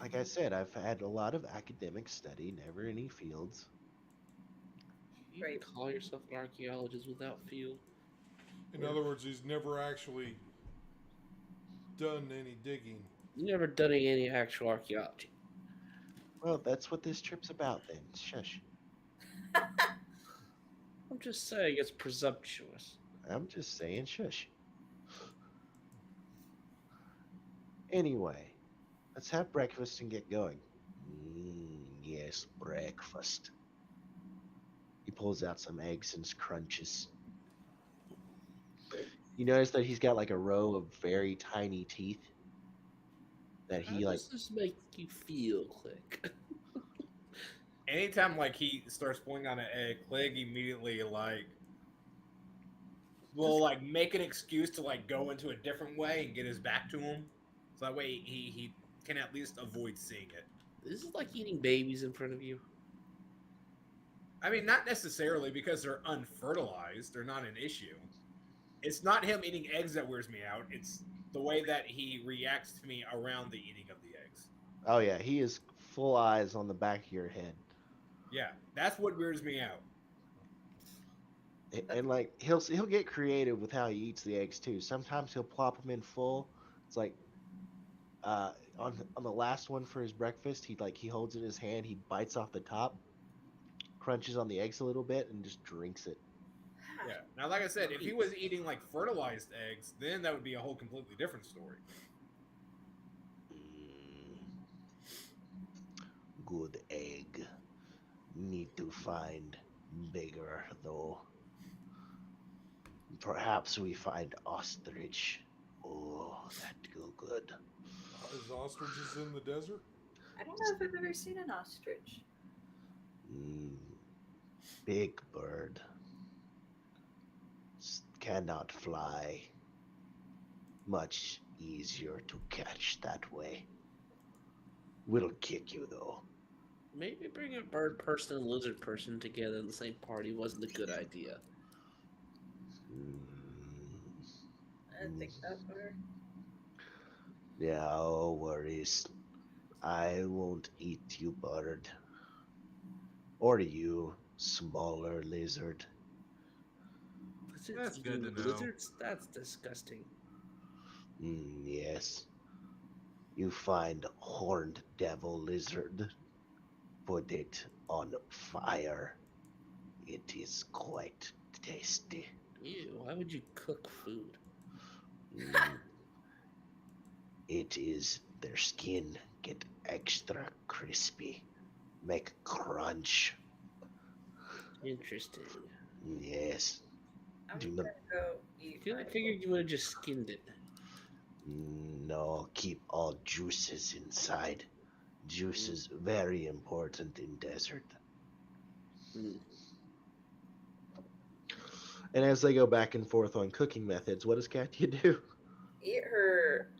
like I said, I've had a lot of academic study, never any fields. You Right. can call yourself an archaeologist without field. In other words, he's never actually done any digging. You never done any actual archaeology. Well, that's what this trip's about then. Shush. I'm just saying it's presumptuous. I'm just saying shush. Anyway, let's have breakfast and get going. Yes, breakfast. He pulls out some eggs and crunches. You notice that he's got like a row of very tiny teeth that How he like. does this make you feel, Click? Anytime like he starts pulling on an egg, Clegg immediately like will like make an excuse to like go into a different way and get his back to him. So that way he can at least avoid seeing it. This is like eating babies in front of you. I mean, not necessarily because they're unfertilized. They're not an issue. It's not him eating eggs that wears me out. It's the way that he reacts to me around the eating of the eggs. Oh yeah, he is full eyes on the back of your head. Yeah, that's what weirds me out. And like he'll get creative with how he eats the eggs too. Sometimes he'll plop them in full. It's like on the last one for his breakfast, he holds it in his hand, he bites off the top, crunches on the eggs a little bit, and just drinks it. Yeah. Now, like I said, if he was eating like fertilized eggs, then that would be a whole completely different story. Good egg. Need to find bigger though. Perhaps we find ostrich. Oh, that'd go good. Is ostriches in the desert? I don't know if I've ever seen an ostrich. Big bird. Cannot fly. Much easier to catch that way. Will kick you though. Maybe bring a bird person and lizard person together in the same party wasn't a good idea. I didn't think that far. Yeah, no worries. I won't eat you, bird. Or you, smaller lizard. Lizards That's good eating to know. lizards? That's disgusting. Yes. You find horned devil lizard. Put it on fire. It is quite tasty. Ew, why would you cook food? It is their skin get extra crispy. Make crunch. Interesting. Yes. I'm Do gonna not- go eat. I figured you would have just skinned it. No, keep all juices inside. Juice is very important in desert. Mm. And as they go back and forth on cooking methods, what does Katya do? Eat her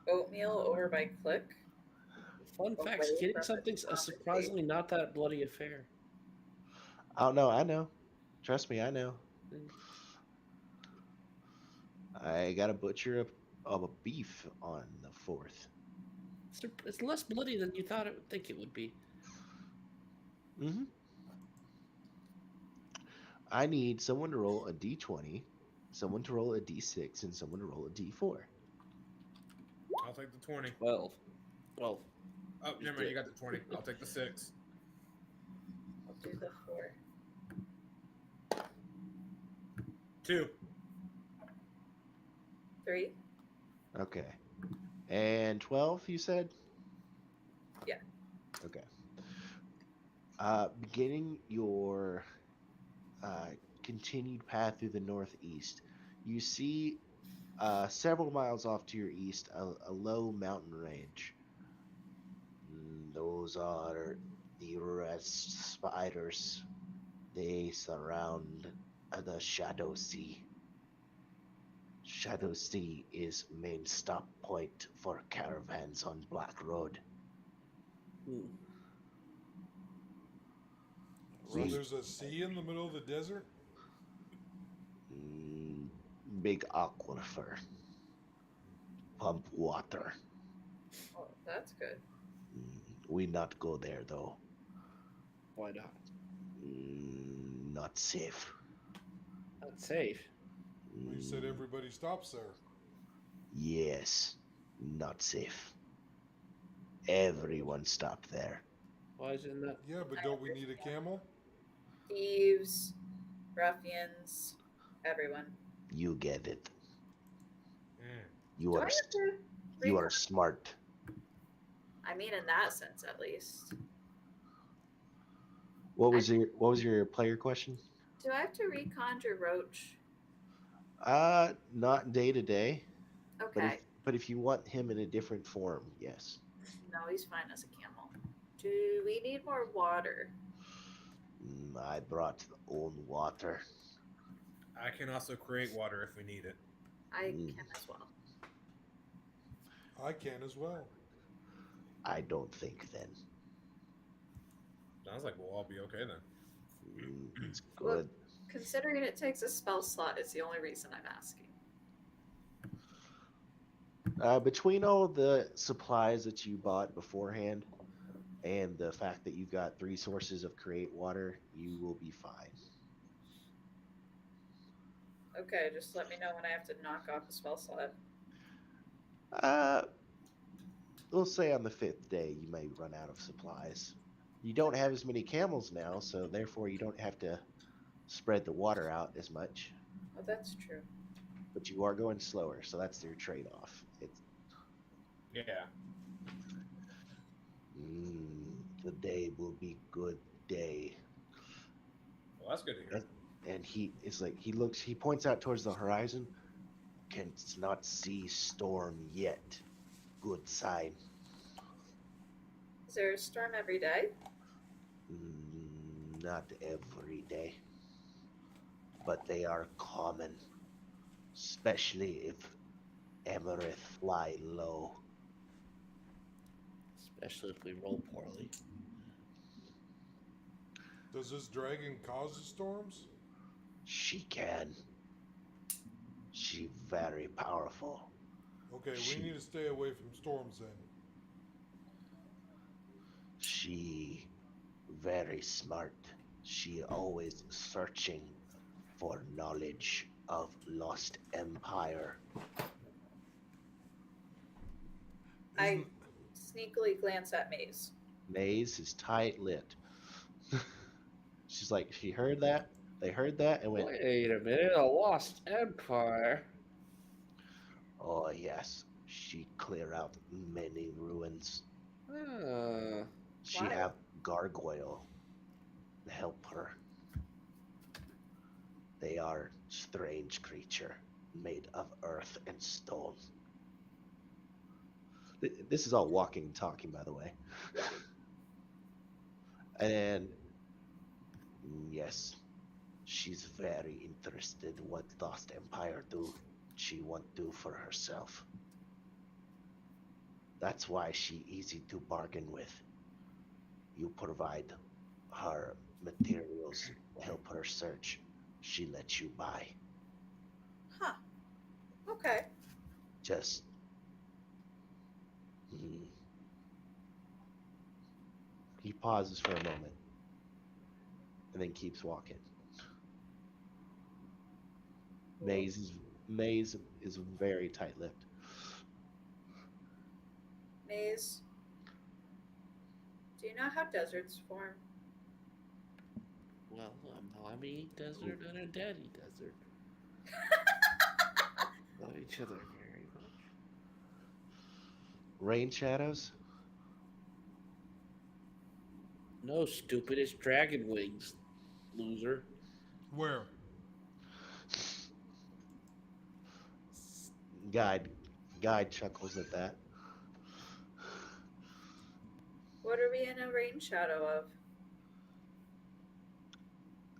oatmeal over by Click. Fun Away facts: getting from the something's a conversation. surprisingly not that bloody affair. Oh no, I know. Trust me, I know. Mm. I got a butcher of a beef on the 4th. It's less bloody than you thought it would think it would be. Mm-hmm. I need someone to roll a d20, someone to roll a d6, and someone to roll a d4. I'll take the 20. 12. Oh, never mind. You got the 20. I'll take the 6. I'll do the 4. 2. 3. Okay. And 12, you said? Yeah. Okay. Beginning your continued path through the northeast, you see Several miles off to your east, a low mountain range. Those are the rest spiders. They surround the Shadow Sea. Shadow Sea is main stop point for caravans on Black Road. Hmm. So We- there's a sea in the middle of the desert? Mm, Big aquifer. Pump water. Oh, that's good. We not go there though. Why not? Not safe. Not safe. Well, you said everybody stops there. Yes, not safe. Everyone stop there. Why is it not? Yeah, but don't we need a camel? Thieves, ruffians, everyone. You get it. Mm. You Do I are have to you recon- are smart. I mean, in that sense, at least. What was your player question? Do I have to reconjure Roach? Not day to day, Okay. but if you want him in a different form, yes. No, he's fine as a camel. Do we need more water? I brought own water. I can also create water if we need it. I Mm. can as well. I can as well. I don't think then. Sounds like we'll all be okay then. It's Well- good. Considering it takes a spell slot is the only reason I'm asking. Between all the supplies that you bought beforehand and the fact that you've got 3 sources of create water, you will be fine. Okay, just let me know when I have to knock off a spell slot. We'll say on the 5th day you may run out of supplies. You don't have as many camels now, so therefore you don't have to spread the water out as much. Oh, that's true. But you are going slower, so that's your trade-off. It's Yeah. the day will be good day. Well, that's good to hear. And he is like he points out towards the horizon. Can not see storm yet. Good sign. Is there a storm every day? Not every day, but they are common, especially if Emerith fly low. Especially if we roll poorly. Does this dragon cause the storms? She can. She very powerful. Okay, She- we need to stay away from storms then. She very smart. She always searching for knowledge of lost empire. I Isn't- sneakily glance at Maze. Maze is tight lipped. She's like, she heard that. They heard that and went, Wait a minute, a lost empire. oh yes, she clear out many ruins. She Why? have gargoyle help her. They are strange creature made of earth and stone. This is all walking and talking, by the way. And yes, she's very interested what Lost Empire do. She want do for herself. That's why she easy to bargain with. You provide her materials, help her search. She lets you buy. Huh. Okay. Just he pauses for a moment and then keeps walking. Maze is very tight-lipped. Maze. Do you know how deserts form? Well, a mommy desert and a daddy desert. Love each other very much. Rain shadows. No, stupid, it's dragon wings, loser. Where? Guide chuckles at that. What are we in a rain shadow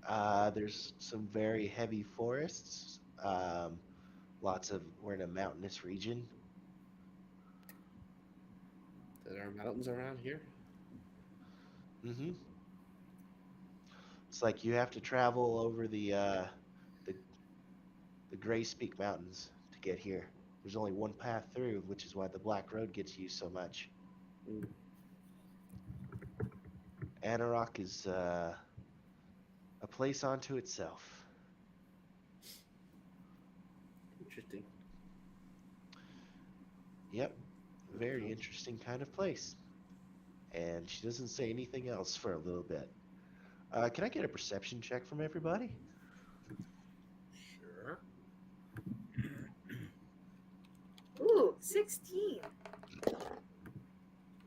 of? There's some very heavy forests. We're in a mountainous region. There are mountains around here. Mm-hmm. It's like you have to travel over the Gray Speak Mountains to get here. There's only one path through, which is why the Black Road gets used so much. Mm. Anarok is a place unto itself. Interesting. Yep, very interesting kind of place. And she doesn't say anything else for a little bit. Can I get a perception check from everybody? Sure. Ooh, 16.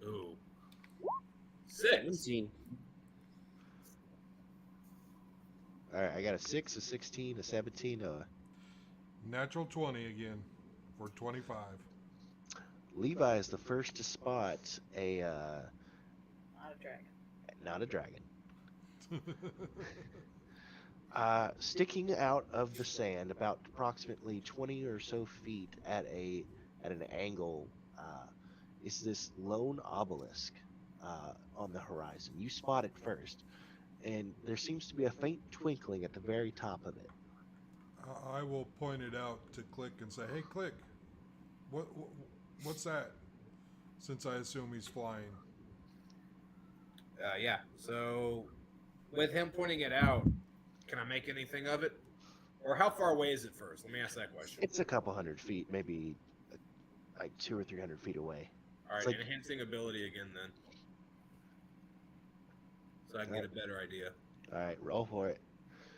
Ooh. 6. 17. All right, I got a 6, a 16, a 17, Natural 20 again for 25. Levi is the first to spot Not a dragon. not a dragon. Sticking out of the sand about approximately 20 or so feet at an angle is this lone obelisk on the horizon. You spot it first, and there seems to be a faint twinkling at the very top of it. I will point it out to Click and say, "Hey, Click, what's that?" Since I assume he's flying. Yeah. So, with him pointing it out, can I make anything of it? Or how far away is it first? Let me ask that question. It's a couple hundred feet, maybe like 200 or 300 feet away. All right, it's like- enhancing ability again then. So I can get a better idea. All right, roll for it.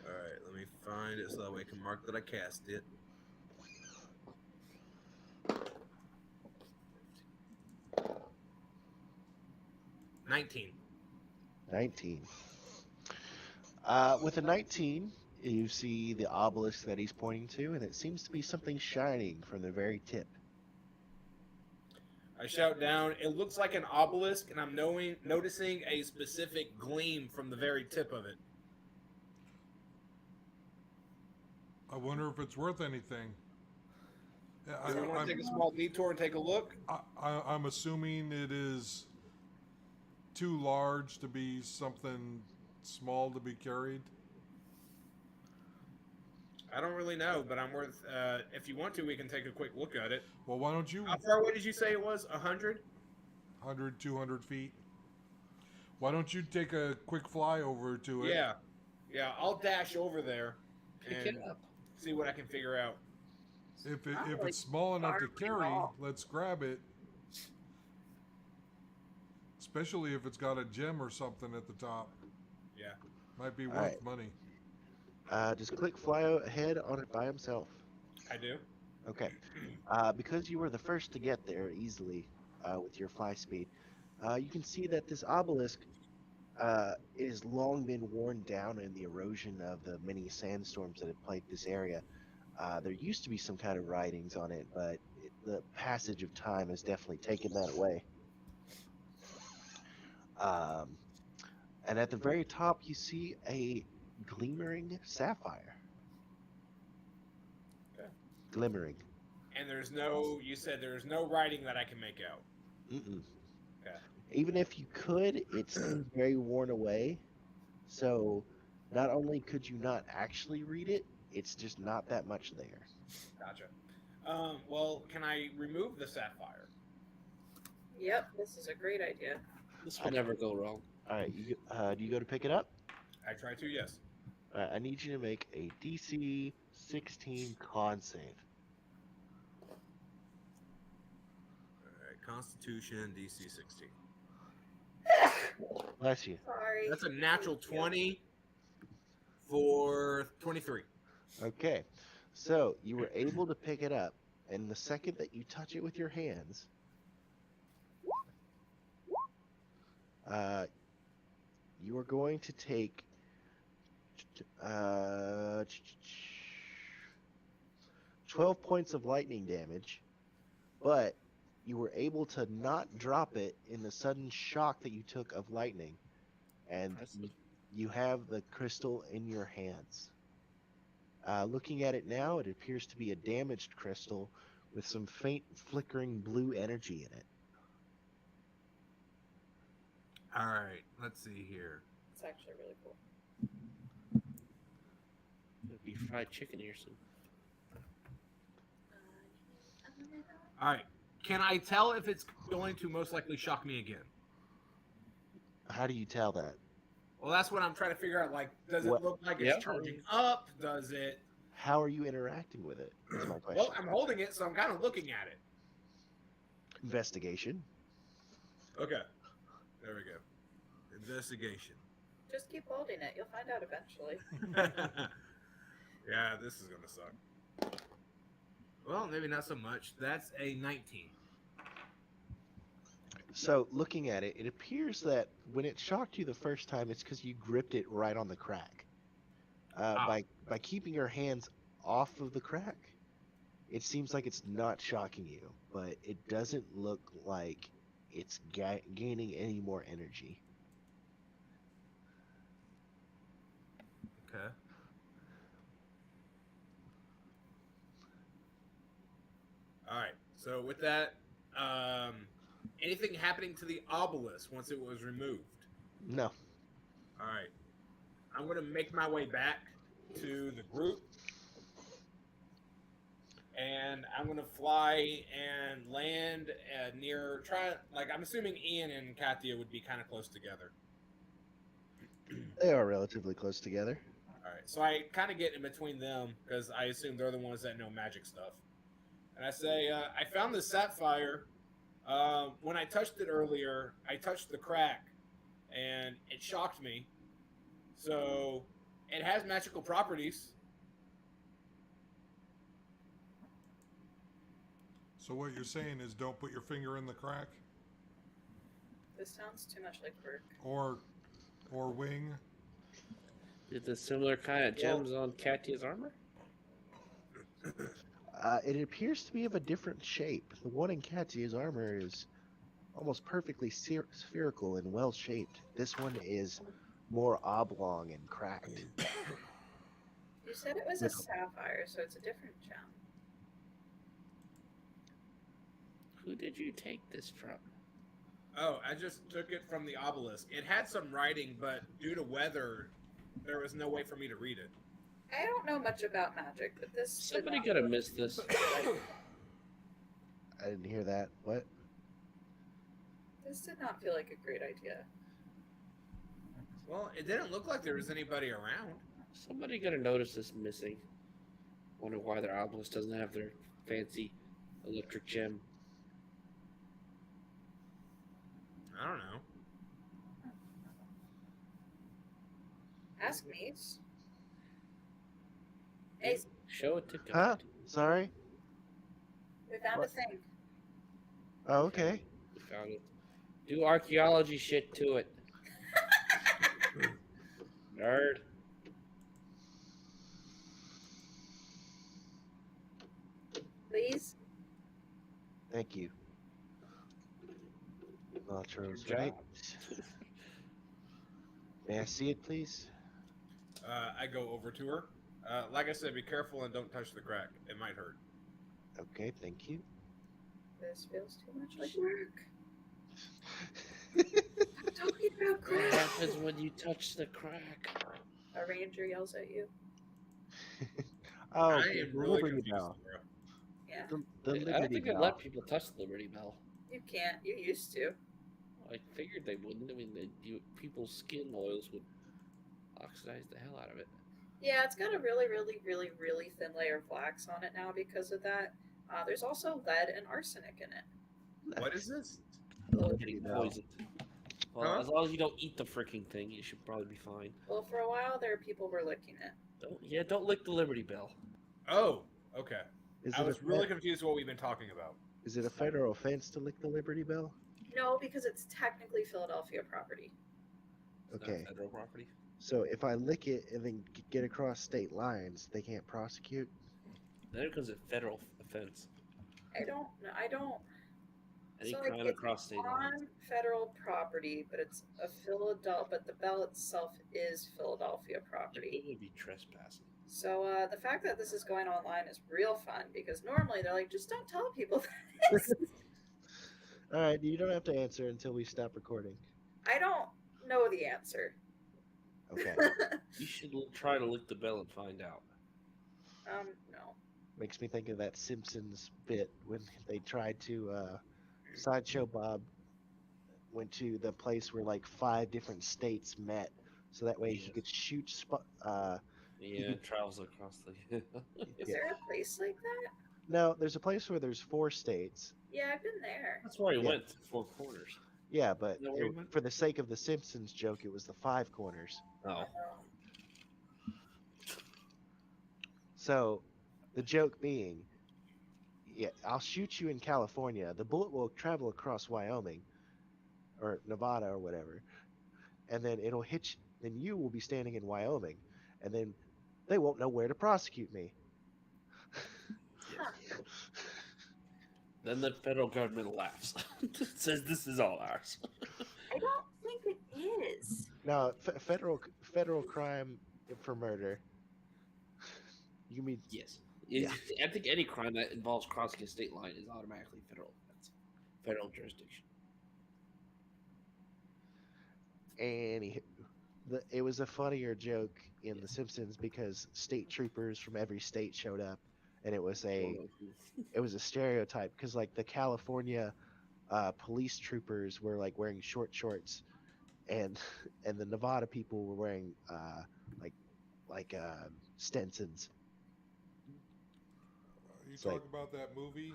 All right, let me find it so that way I can mark that I cast it. $19. 19. With a 19, you see the obelisk that he's pointing to, and it seems to be something shining from the very tip. I shout down, it looks like an obelisk, and I'm noticing a specific gleam from the very tip of it. I wonder if it's worth anything. Yeah, Do we want to take a small detour and take a look? I'm assuming it is too large to be something small to be carried. I don't really know, but I'm worth. If you want to, we can take a quick look at it. Well, why don't you How far away did you say it was? 100? 100, 200 feet? Why don't you take a quick fly over to it? Yeah. I'll dash over there Pick and it up. see what I can figure out. If Probably it's small enough to far carry, off. let's grab it. Especially if it's got a gem or something at the top. Yeah. Might be worth Alright. money. Does Click fly ahead on it by himself? I do. Okay. Because you were the first to get there easily with your fly speed, you can see that this obelisk it has long been worn down in the erosion of the many sandstorms that have plagued this area. There used to be some kind of writings on it, but the passage of time has definitely taken that away. And at the very top, you see a glimmering sapphire. Okay. Glimmering. And you said there's no writing that I can make out. Mm-mm. Okay. Even if you could, it's very worn away. So not only could you not actually read it, it's just not that much there. Gotcha. Well, can I remove the sapphire? Yep, this is a great idea. This will never go wrong. All right, do you go to pick it up? I try to, yes. All right, I need you to make a DC 16 con save. Alright, Constitution, DC 16. Bless you. Sorry. That's a natural 20 for 23. Okay, so you were able to pick it up, and the second that you touch it with your hands, you are going to take 12 points of lightning damage, but you were able to not drop it in the sudden shock that you took of lightning, and Impressive. you have the crystal in your hands. Looking at it now, it appears to be a damaged crystal with some faint flickering blue energy in it. All right, let's see here. It's actually really cool. It'll be fried chicken here soon. All right, can I tell if it's going to most likely shock me again? How do you tell that? Well, that's what I'm trying to figure out. Like, does What- it look like it's Yeah. charging up? Does it? How are you interacting with it? Is my question. Well, I'm holding it, so I'm kind of looking at it. Investigation. Okay, there we go. Investigation. Just keep holding it. You'll find out eventually. Yeah, this is gonna suck. Well, maybe not so much. That's a 19. So, looking at it, it appears that when it shocked you the first time, it's because you gripped it right on the crack. By keeping your hands off of the crack, it seems like it's not shocking you, but it doesn't look like it's gaining any more energy. Okay. All right. So with that, anything happening to the obelisk once it was removed? No. All right. I'm gonna make my way back to the group, and I'm gonna fly and land near. I'm assuming Ian and Katia would be kind of close together. They are relatively close together. All right, so I kind of get in between them because I assume they're the ones that know magic stuff. And I say, I found this sapphire. When I touched it earlier, I touched the crack, and it shocked me. So it has magical properties. So what you're saying is don't put your finger in the crack This sounds too much like work. or wing. Is the similar kind of gems on Katia's armor? It appears to be of a different shape. The one in Katia's armor is almost perfectly spherical and well shaped. This one is more oblong and cracked. You said it was a sapphire, so it's a different gem. Who did you take this from? Oh, I just took it from the obelisk. It had some writing, but due to weather, there was no way for me to read it. I don't know much about magic, but this. did Somebody not could have look- missed this. I didn't hear that. What? This did not feel like a great idea. Well, it didn't look like there was anybody around. Somebody could have noticed this missing. Wonder why their obelisk doesn't have their fancy electric gem. I don't know. Ask Mies. Hey, Show it to God. Huh? Sorry? we found What? a thing. Oh, okay. We found it. Do archaeology shit to it. Nerd. Please? Thank you. Montrose, Good right? job. May I see it, please? I go over to her. Like I said, be careful and don't touch the crack. It might hurt. Okay, thank you. This feels too much like work. I'm talking about What crack. happens when you touch the crack? A ranger yells at you. Oh, I the am really Liberty confused, Bell. Laura. Yeah, The I don't Liberty think they Bell. let people touch the Liberty Bell. you can't. You used to. I figured they wouldn't. I mean, people's skin oils would oxidize the hell out of it. Yeah, it's got a really, really, really, really thin layer of wax on it now because of that. There's also lead and arsenic in it. What is this? The Getting Liberty Bell. poisoned. Well, Huh? as long as you don't eat the freaking thing, you should probably be fine. Well, for a while there, people were licking it. Don't lick the Liberty Bell. Oh, okay. Is I it, was a, really confused what we've been talking about. is it a federal offense to lick the Liberty Bell? No, because it's technically Philadelphia property. It's Okay. not federal property. So if I lick it and then get across state lines, they can't prosecute? Then it becomes a federal offense. I don't know. I don't. Any So, crime like, it's across state lines. on federal property, but it's a Philadelphia. But the bell itself is Philadelphia property. It would be trespassing. So the fact that this is going online is real fun because normally they're like, just don't tell people this. All right, you don't have to answer until we stop recording. I don't know the answer. Okay. You should try to lick the bell and find out. No. Makes me think of that Simpsons bit when they tried to Sideshow Bob went to the place where like 5 different states met, so that way he Yes. could shoot. Yeah, travels across the. Is Yeah. there a place like that? No, there's a place where there's 4 states. Yeah, I've been there. That's where he Yeah. went. 4 corners. Yeah, but Is that where he went? for the sake of the Simpsons joke, it was the 5 corners. Oh. So, the joke being, yeah, I'll shoot you in California. The bullet will travel across Wyoming, or Nevada, or whatever, and then it'll hit. Then you will be standing in Wyoming, and then they won't know where to prosecute me. Then the federal government laughs. Says this is all ours. I don't think it is. No, federal crime for murder. You mean Yes. Yeah. I think any crime that involves crossing a state line is automatically federal offense. Federal jurisdiction. Anywho, it was a funnier joke in The Simpsons because state troopers from every state showed up, and it was a stereotype because like the California police troopers were like wearing short shorts, and the Nevada people were wearing like Stensons. You It's like- talk about that movie.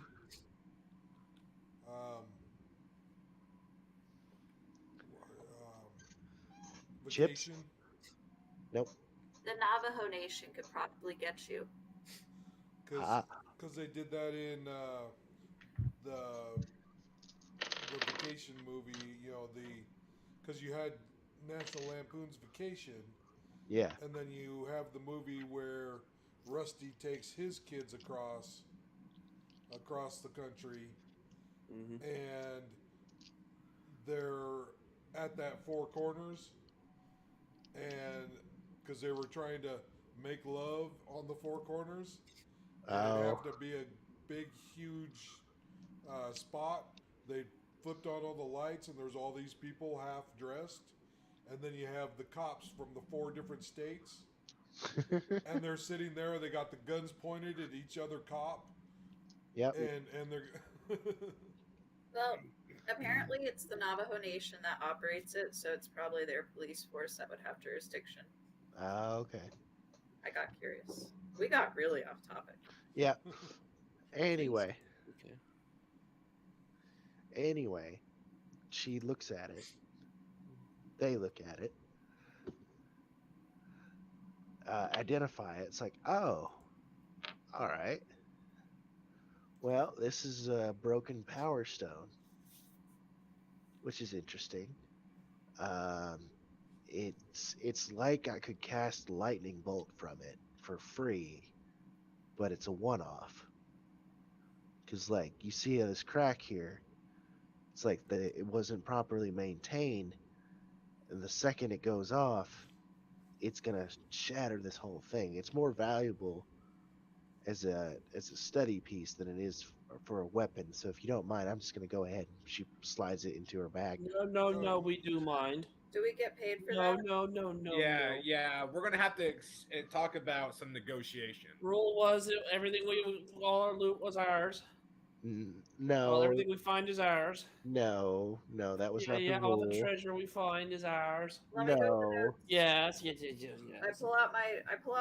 Chips? Vacation. Nope. The Navajo Nation could probably get you. Ah. Because they did that in the Vacation movie. You know because you had National Lampoon's Vacation, Yeah. and then you have the movie where Rusty takes his kids across the country, Mm-hmm. and they're at that Four Corners, and because they were trying to make love on the Four Corners, and it Oh. happened to be a big, huge spot. They flipped on all the lights, and there's all these people half dressed, and then you have the cops from the 4 different states, and they're sitting there. They got the guns pointed at each other cop, Yep. and they're Well, apparently it's the Navajo Nation that operates it, so it's probably their police force that would have jurisdiction. Okay. I got curious. We got really off topic. Yeah. Anyway. Okay. Anyway, she looks at it. They look at it. Identify it. It's like, oh, all right. Well, this is a broken power stone, which is interesting. It's like I could cast lightning bolt from it for free, but it's a one-off. Cause like you see this crack here, it's like it wasn't properly maintained, and the second it goes off, it's gonna shatter this whole thing. It's more valuable as a study piece than it is for a weapon. So if you don't mind, I'm just gonna go ahead. She slides it into her bag. No, we do mind. Do we get paid for No, that? no. Yeah. We're gonna have to talk about some negotiation. Rule was everything all our loot was ours. No, Everything we find is ours. no, that was not the all the rule. treasure we find is ours. Let me go over No, there. Yes. I pull out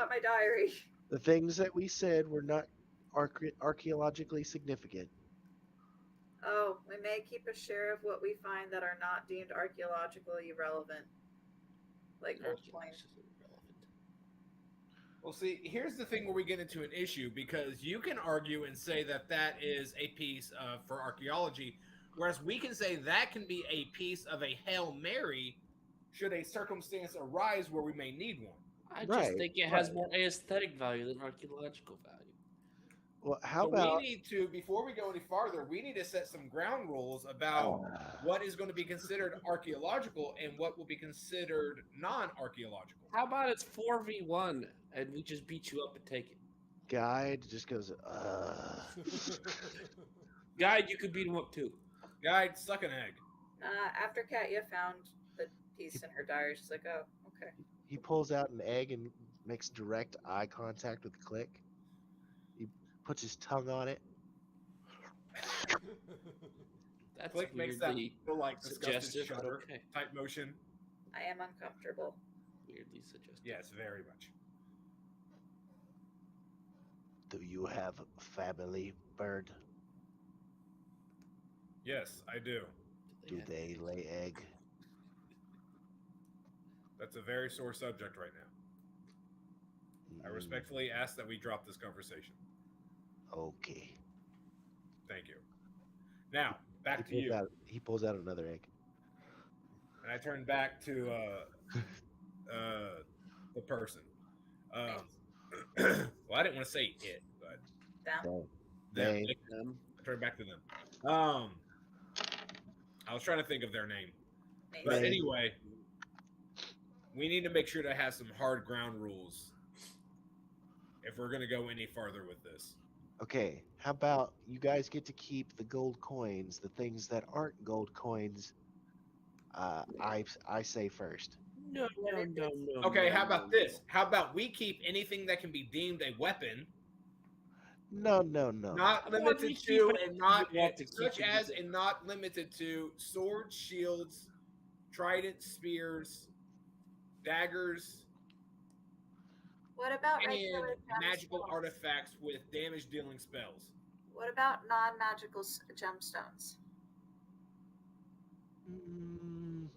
my diary. the things that we said were not archaeologically significant. Oh, we may keep a share of what we find that are not deemed archaeologically relevant, like gold coins. Well, see, here's the thing where we get into an issue, because you can argue and say that that is a piece for archaeology, whereas we can say that can be a piece of a Hail Mary should a circumstance arise where we may need one. I just Right, think it has right. more aesthetic value than archaeological value. Well, how So about we need to, before we go any farther, we need to set some ground rules about what is going to be considered archaeological and what will be considered non-archaeological. How about it's 4v1 and we just beat you up and take it? guide just goes, Guide, you could beat him up too. Guide, suck an egg. After Katya found the piece in her diary, she's like, "Oh, okay." He pulls out an egg and makes direct eye contact with Click. He puts his tongue on it. That's Click makes that weirdly little, like disgusted suggestive, but shudder okay. type motion. I am uncomfortable. Weirdly suggestive. Yes, very much. Do you have family, bird? Yes, I do. Do they lay egg? That's a very sore subject right now. I Mm, respectfully ask that we drop this conversation. Okay. Thank you. Now, back to you. He pulls out another egg. And I turn back to the person. Well, I didn't want to say it, but Down. They. Them. I turn back to them. I was trying to think of their name, Me. but They. anyway, we need to make sure to have some hard ground rules if we're going to go any farther with this. Okay, how about you guys get to keep the gold coins, the things that aren't gold coins? I say first. No. Okay, how no, about this? How about we keep anything that can be deemed a weapon, No. not Well, limited we keep to, it- and not we have to such keep it as, within- and not limited to swords, shields, trident, spears, daggers, What about and regular magical gemstones? artifacts with damage-dealing spells. What about non-magical gemstones? Mm,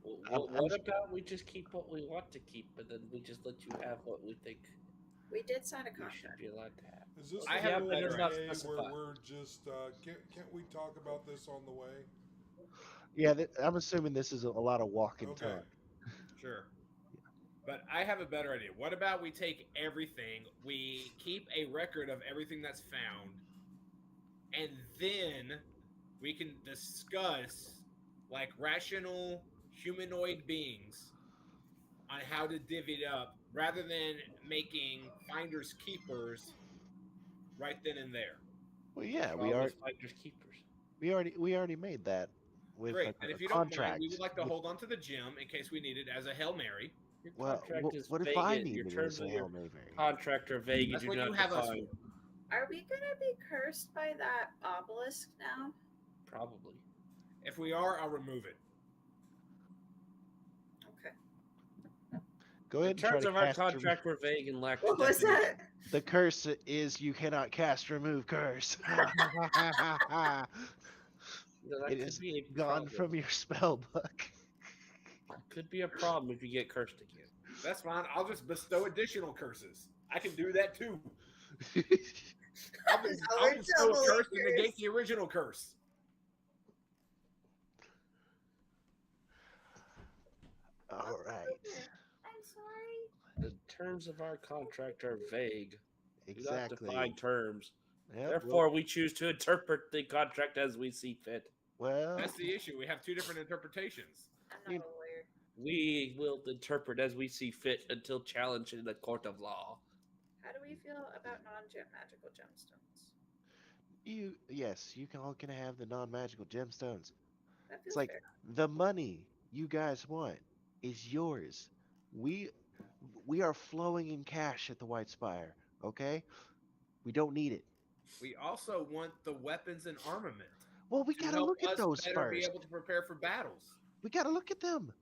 Well, I'm what s- about we just keep what we want to keep, but then we just let you have what we think We did sign a you should contract. be allowed to have? Is this I the have rule better today idea. where Specify. we're just can't we talk about this on the way? yeah, I'm assuming this is a lot of walking Okay. talk. Sure. But I have a better idea. What about we take everything, we keep a record of everything that's found, and then we can discuss like rational humanoid beings on how to divvy it up rather than making finders keepers right then and there. Well, yeah, Always finders keepers. we already made that with Great. like, And a if you don't mind, contract. we would like to hold on to the gem in case we need it as a Hail Mary. Your Well, contract is what if vague. I Your need it terms as a of your Hail Mary? contract are vague. That's and what do you not have us define. for. Are we gonna be cursed by that obelisk now? Probably. If we are, I'll remove it. Okay. Go The ahead and try terms to of our cast rem- contract were vague and lacked What was definition. that? The curse is you cannot cast remove curse. No, that It could is be a gone problem. from your spell book. Could be a problem if you get cursed again. That's fine. I'll just bestow additional curses. I can do that too. I'll Another bestow a double curse to curse. negate the original curse. All right. I'm sorry. The terms of our contract are vague. Do not Exactly. define terms. Yep, Therefore, we choose to interpret the contract as we see fit. well, That's the issue. We have two different interpretations. I'm not a lawyer. We will interpret as we see fit until challenged in the court of law. How do we feel about non-magical gemstones? yes, you can all can have the non-magical gemstones. That feels It's like fair. the money you guys want is yours. We are flowing in cash at the White Spire. Okay, we don't need it. We also want the weapons and armament. Well, we to gotta help look at us those better be first. able to prepare for battles. We gotta look at them.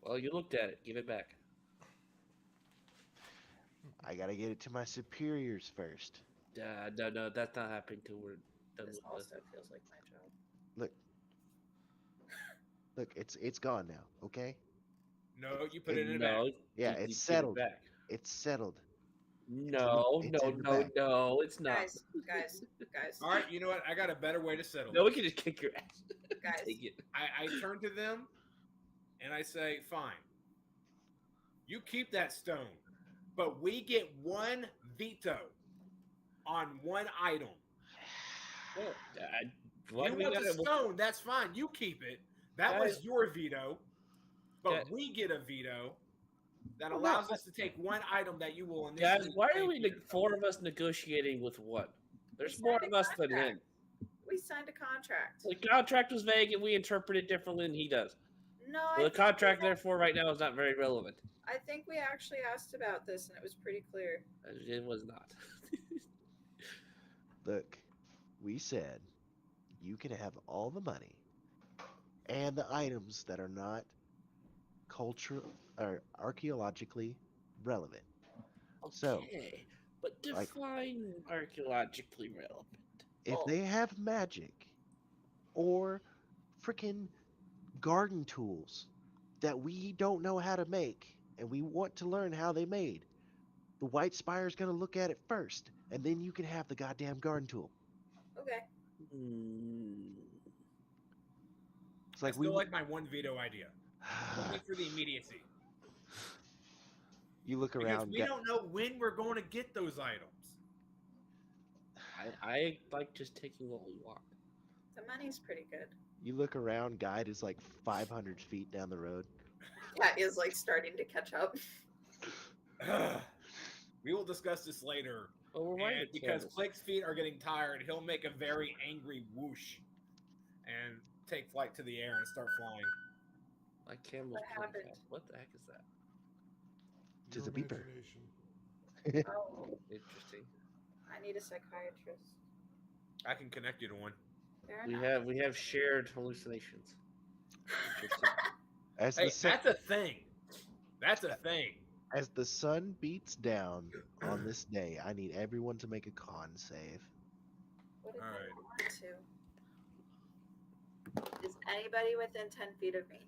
Well, you looked at it. Give it back. I gotta get it to my superiors first. No, that's not happening till we're done This with also feels like my job. Look, it's gone now. Okay, No, you put it in a bag. No, yeah, you it's give it settled. back. It's settled. No, It's no, in the no, bag. no, it's not. Guys. All right, you know what? I got a better way to settle No, it. we can just kick your ass. Guys. Take it. I turn to them and I say, fine. You keep that stone. but we get one veto on one item. Well, why You do we want got the stone? That's fine. You keep it. That Guys- was your veto. But Guys- we get a veto that Well, allows no, us to take one item that you will Guys, initially. why are take we veto. four of us negotiating with what? There's We more signed of a us than him. contract. We signed a contract. The contract was vague, and we interpret it differently than he does. No, So the think contract, we- therefore, right now is not very relevant. I think we actually asked about this, and it was pretty clear. It was not. Look, we said you can have all the money and the items that are not cultural or archaeologically relevant. So, Okay, but like- define archaeologically relevant. If they have magic or freaking garden tools that we don't know how to make and we want to learn how they made, the White Spire's going to look at it first, and then you can have the goddamn garden tool. Okay. It's I like still like my one veto idea. Only for the immediacy. you look Because around. we don't know when we're going to get those items. I like just taking what we want. The money's pretty good. You look around. Guide is like 500 feet down the road. Cat is like starting to catch up. We will discuss this later. Oh, we're And right. because Click's feet are getting tired, he'll make a very angry whoosh and take flight to the air and start flying. My camel's What pretty happened? fast. What the heck is that? Tis Your a beeper. imagination. Oh, Interesting. I need a psychiatrist. I can connect you to one. Fair We enough. have shared hallucinations. Interesting. As Hey, the sun, that's a thing. That's a thing. as the sun beats down on this day, I need everyone to make a con save. What if All I right. want to? Is anybody within 10 feet of me?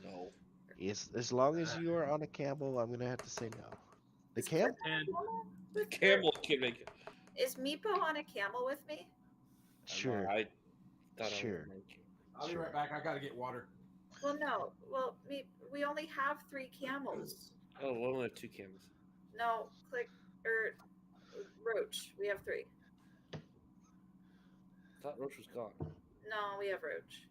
No. Yes, as long as you are on a camel, I'm gonna have to say no. The Is camel? Cliff on a And- camel? With Camel can make it. Is Meepo on a camel with me? Sure. I thought Sure. I'll be right back. I gotta get water. Well, no. Well, we only have 3 camels. Oh, we only have 2 camels. No, Click or Roach. We have 3. I thought Roach was gone. No, we have Roach.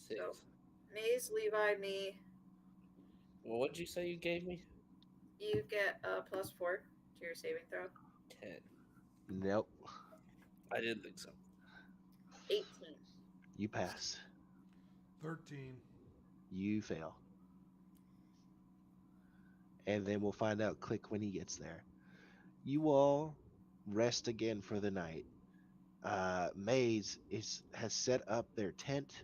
Six. So- Maze, Levi, me. Well, what did you say you gave me? You get a +4 to your saving throw. 10. Nope. I didn't think so. 18. You pass. 13. You fail. And then we'll find out Click when he gets there. You all rest again for the night. Maze has set up their tent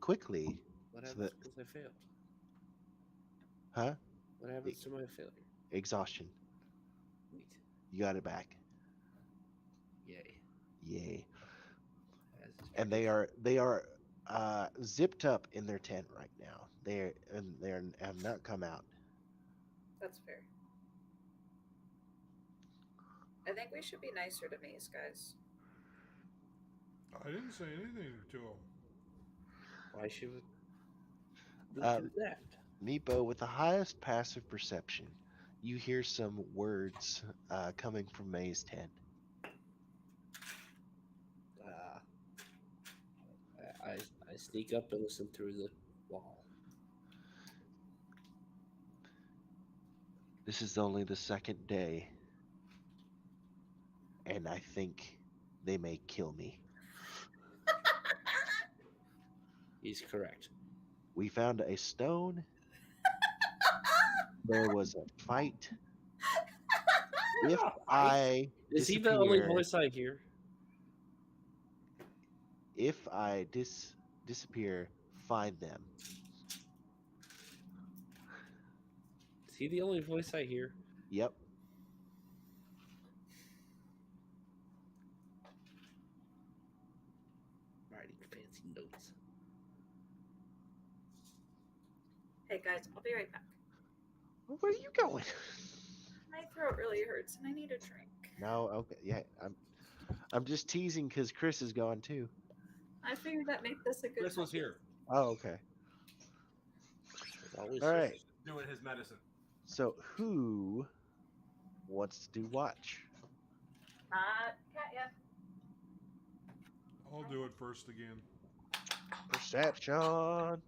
quickly. What So happens that- because I failed? Huh? What happens to my failure? Exhaustion. Neat. You got it back. Yay. Yay. As is And they are zipped up in their tent right now. They have not come out. That's fair. I think we should be nicer to Maze, guys. I didn't say anything to him. Why should we Um, do that? Meepo, with the highest passive perception, you hear some words coming from May's tent. I sneak up and listen through the wall. This is only the second day, and I think they may kill me. He's correct. We found a stone. There was a fight. If I Is he the only disappear- voice I hear? If I disappear, find them. Is he the only voice I hear? Yep. Writing fancy notes. Hey guys, I'll be right back. Where are you going? My throat really hurts and I need a drink. No, okay, yeah, I'm just teasing because Chris is gone too. I figured that make this a good. Chris was here. Oh, okay. Always All right. Doing his medicine. So who wants to do watch? Katya. I'll do it first again. Perception. Oh,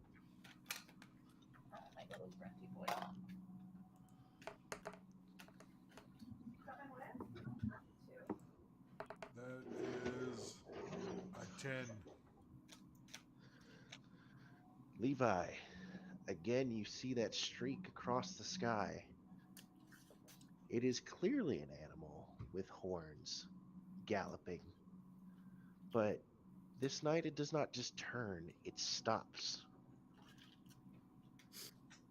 my little grunty boy. That is a 10. Levi, again, you see that streak across the sky. It is clearly an animal with horns, galloping. But this night it does not just turn, it stops.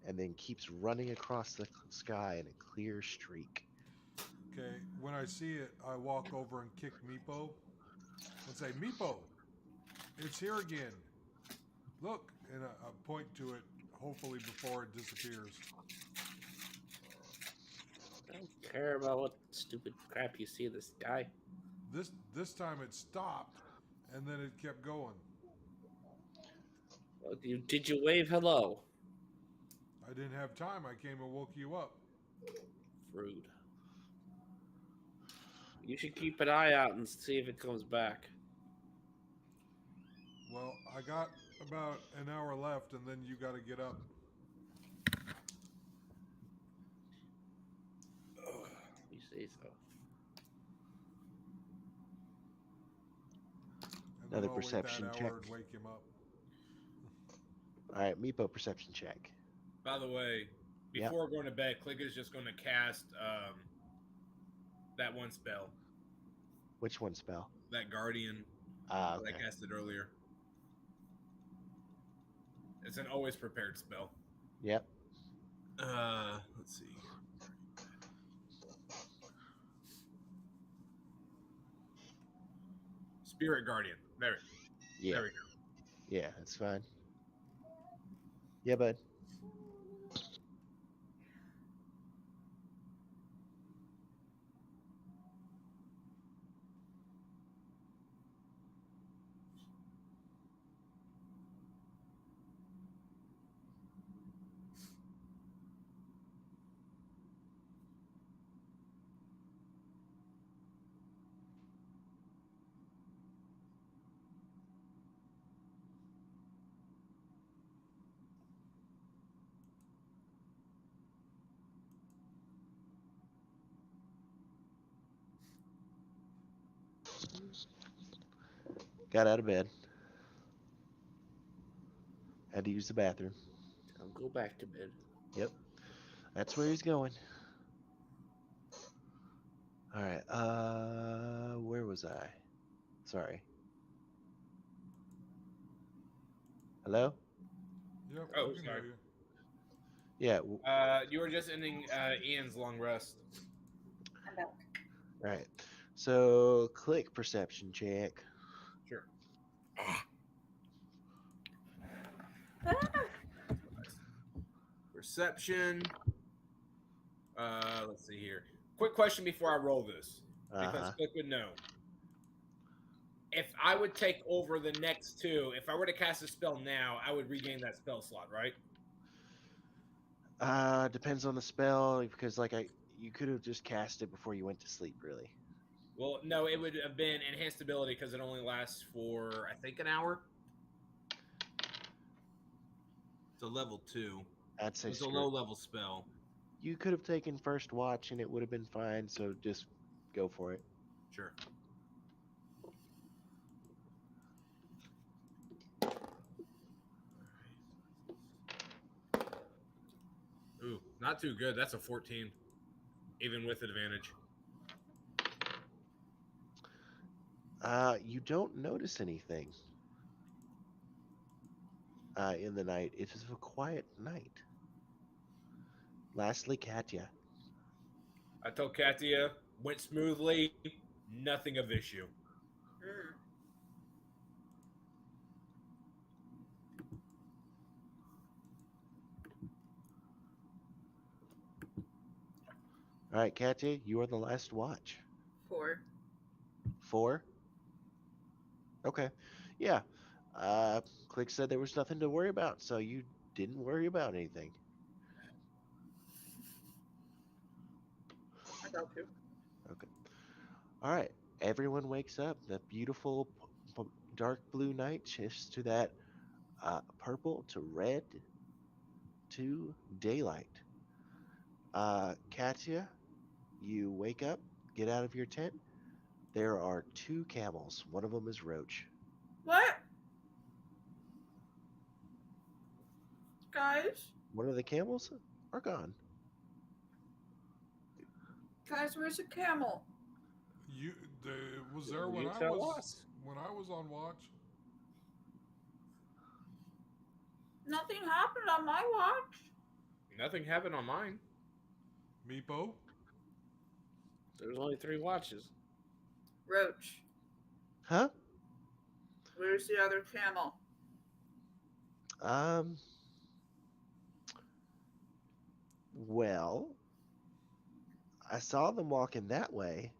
And then keeps running across the sky in a clear streak. Okay, when I see it, I walk over and kick Meepo and say, Meepo, it's here again. Look, and I point to it, hopefully before it disappears. I don't care about what stupid crap you see in the sky. This time it stopped, and then it kept going. Well, did you wave hello? I didn't have time. I came and woke you up. Rude. You should keep an eye out and see if it comes back. Well, I got about an hour left, and then you got to get up. You say so. And Another then I'll perception wait that check. hour and wake him up. All right, Meepo, perception check. By the way, Yep. before going to bed, Click is just going to cast that one spell, Which one spell? that Guardian Ah, that okay. I casted earlier. It's an always prepared spell. Yep. Let's see. Spirit Guardian. There Yeah. we go. Yeah, that's fine. Yeah, bud. Got out of bed. Had to use the bathroom. I'll go back to bed. Yep. That's where he's going. All right. Where was I? Sorry. Hello? Yep, Oh, we can sorry. hear you. Yeah. You were just ending Ian's long rest. I'm back. Right. So click perception check. Sure. Perception. Let's see here. Quick question before I roll this, because Uh-huh. Click would know. If I would take over the next two, if I were to cast a spell now, I would regain that spell slot, right? Depends on the spell because you could have just cast it before you went to sleep, really. Well, no, it would have been enhanced ability because it only lasts for, I think, an hour. It's a level 2. I'd say It's a screw low it. level spell. You could have taken first watch and it would have been fine, so just go for it. Sure. Ooh, not too good. That's a 14, even with advantage. You don't notice anything in the night. It is a quiet night. Lastly, Katya. I told Katia, went smoothly, nothing of issue. All right, Katya, you are the last watch. 4. 4? Okay. Yeah. Click said there was nothing to worry about, so you didn't worry about anything. myself too. All right. Everyone wakes up. The beautiful dark blue night shifts to that purple to red to daylight. Katya, you wake up, get out of your tent. There are two camels. One of them is Roach. What? Guys? One of the camels are gone. Guys, where's the camel? Was there You tell us. when I was on watch. Nothing happened on my watch. Nothing happened on mine. Meepo? There's only 3 watches. Roach, Huh? where's the other camel? Well, I saw them walking that way.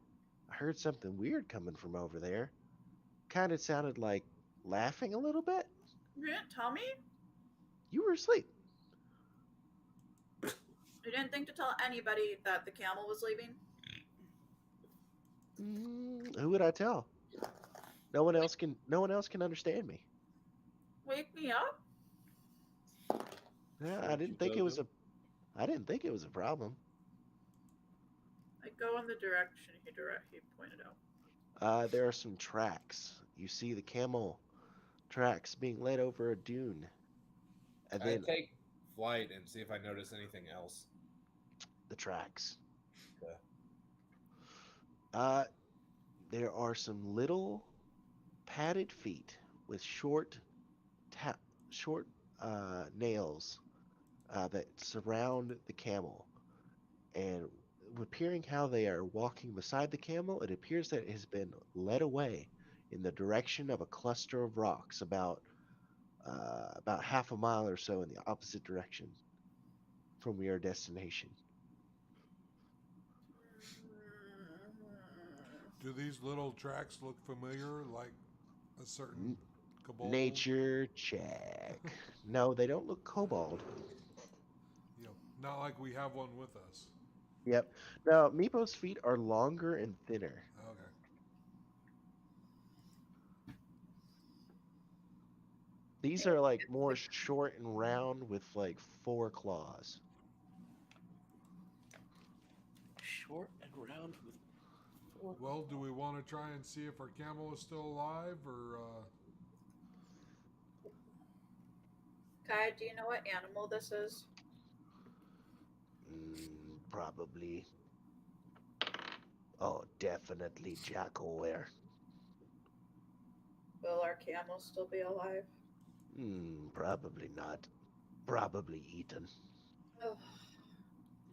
I heard something weird coming from over there. Kind of sounded like laughing a little bit. You didn't tell me? You were asleep. You didn't think to tell anybody that the camel was leaving? Who would I tell? No one else can understand me. Wake me up? Yeah, Sure I you didn't think it was doesn't. I didn't think it was a problem. I go in the direction he pointed out. There are some tracks. You see the camel tracks being led over a dune. And I then take flight and see if I notice anything else. the tracks. Okay. There are some little padded feet with short nails that surround the camel. And appearing how they are walking beside the camel, it appears that it has been led away in the direction of a cluster of rocks about half a mile or so in the opposite direction from your destination. Do these little tracks look familiar, like a certain kobold? Nature check. No, they don't look kobold. You know, not like we have one with us. Yep. Now, Meepo's feet are longer and thinner. Okay. These are like more short and round with like 4 claws. Short and round with 4. Well, do we want to try and see if our camel is still alive, or Kai, do you know what animal this is? Probably. Oh, definitely Jackaware. Will our camel still be alive? Probably not. Probably eaten. Oh,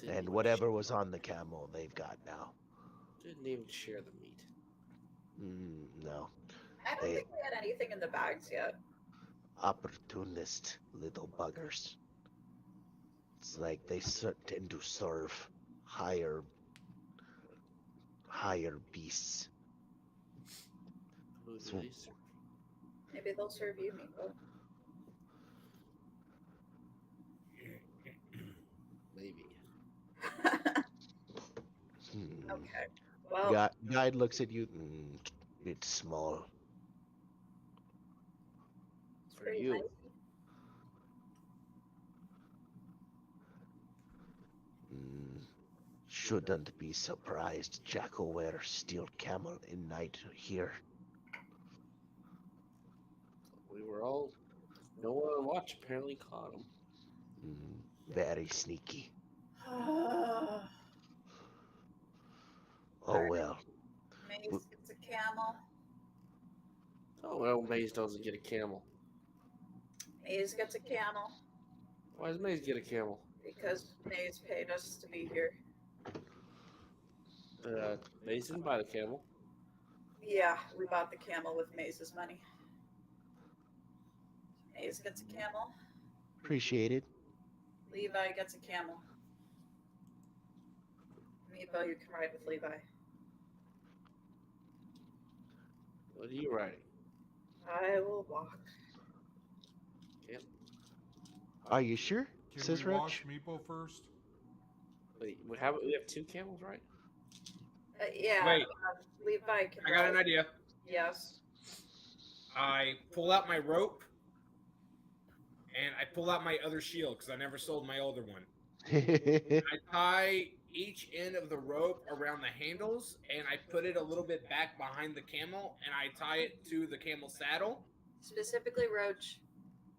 Didn't And even whatever was on the camel, they've got now. Didn't even share the meat. No. I don't think we had anything in the bags yet. Opportunist little buggers. It's like they tend to serve higher beasts. Who do So- they serve? Maybe they'll serve you, Meepo. Maybe. Okay. Well, Guide looks at you. It's small. it's For pretty you. nice. Shouldn't be surprised Jackaware steal camel in night here. We were all. No one on watch apparently caught him. Very sneaky. Oh, Oh well. Maze gets a camel. Oh, well, Maze doesn't get a camel. Maze gets a camel Why does Maze get a camel? because Maze paid us to be here. Maze didn't buy the camel. Yeah, we bought the camel with Maze's money. Maze gets a camel. Appreciated. Levi gets a camel. Meepo, you can ride with Levi. What are you riding? I will walk. Are you sure? can Says we Roach. wash Meepo first? Wait, we have 2 camels, right? Yeah. Wait. Levi can I got an ride. idea. Yes. I pull out my rope, and I pull out my other shield because I never sold my older one. I tie each end of the rope around the handles, and I put it a little bit back behind the camel, and I tie it to the camel saddle, Specifically Roach.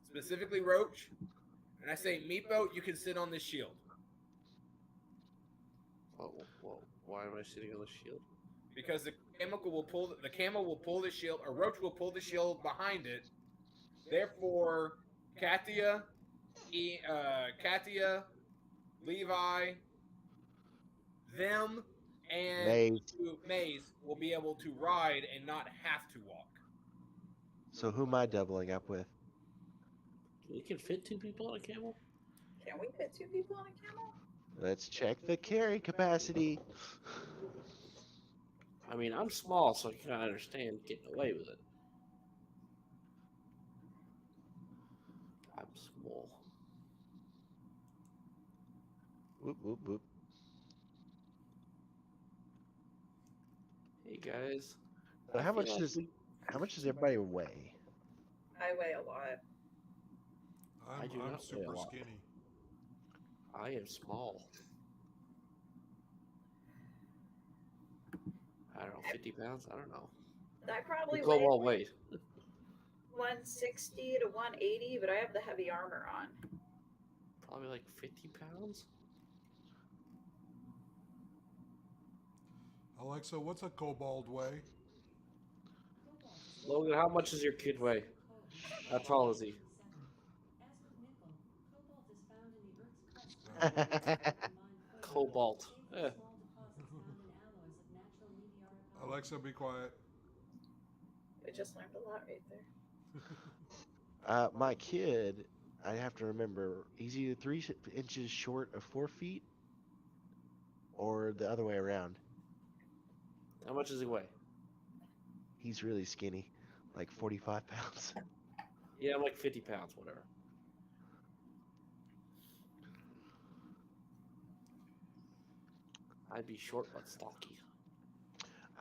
specifically Roach. And I say, Meepo, you can sit on this shield Well, why am I sitting on the shield? because the camel will pull the shield, or Roach will pull the shield behind it. Therefore, Katia, Levi, them, and Maze. Maze will be able to ride and not have to walk. So who am I doubling up with? We can fit 2 people on a camel? Can we fit 2 people on a camel? Let's check the carry capacity. I mean, I'm small, so I can understand getting away with it. I'm small. Whoop whoop whoop. Hey guys. So I how feel much like does everybody weigh? I weigh a lot. I do I'm not weigh a super lot. skinny. I am small. I don't know, 50 pounds? I don't know. I probably Go weigh all weight. 160 to 180, but I have the heavy armor on. Probably like 50 pounds? Alexa, what's a kobold weigh? Logan, how much does your kid weigh? How tall is he? Cobalt. Alexa, be quiet. I just learned a lot right there. My kid, I have to remember, he's either 3 inches short of 4 feet, or the other way around. How much does he weigh? He's really skinny, like 45 pounds. Yeah, I'm like 50 pounds, whatever. I'd be short but stocky.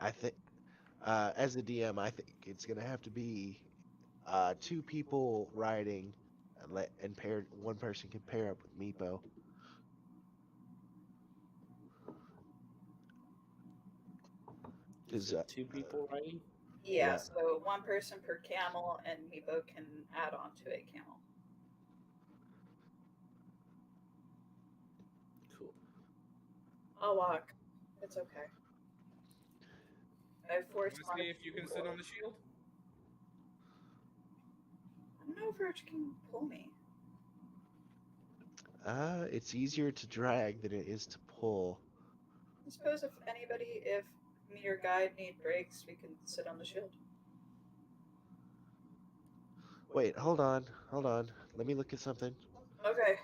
I think, as a DM, I think it's gonna have to be 2 people riding, and paired. One person can pair up with Meepo. You 'Cause, said 2 people riding? Yeah, Yeah. so 1 person per camel, and Meepo can add on to a camel. Cool. I'll walk. It's okay. I forced Want to see if you can sit on the shield? I don't know if Roach can pull me. It's easier to drag than it is to pull. I suppose if me or guide need breaks, we can sit on the shield. Wait, hold on. Let me look at something. Okay.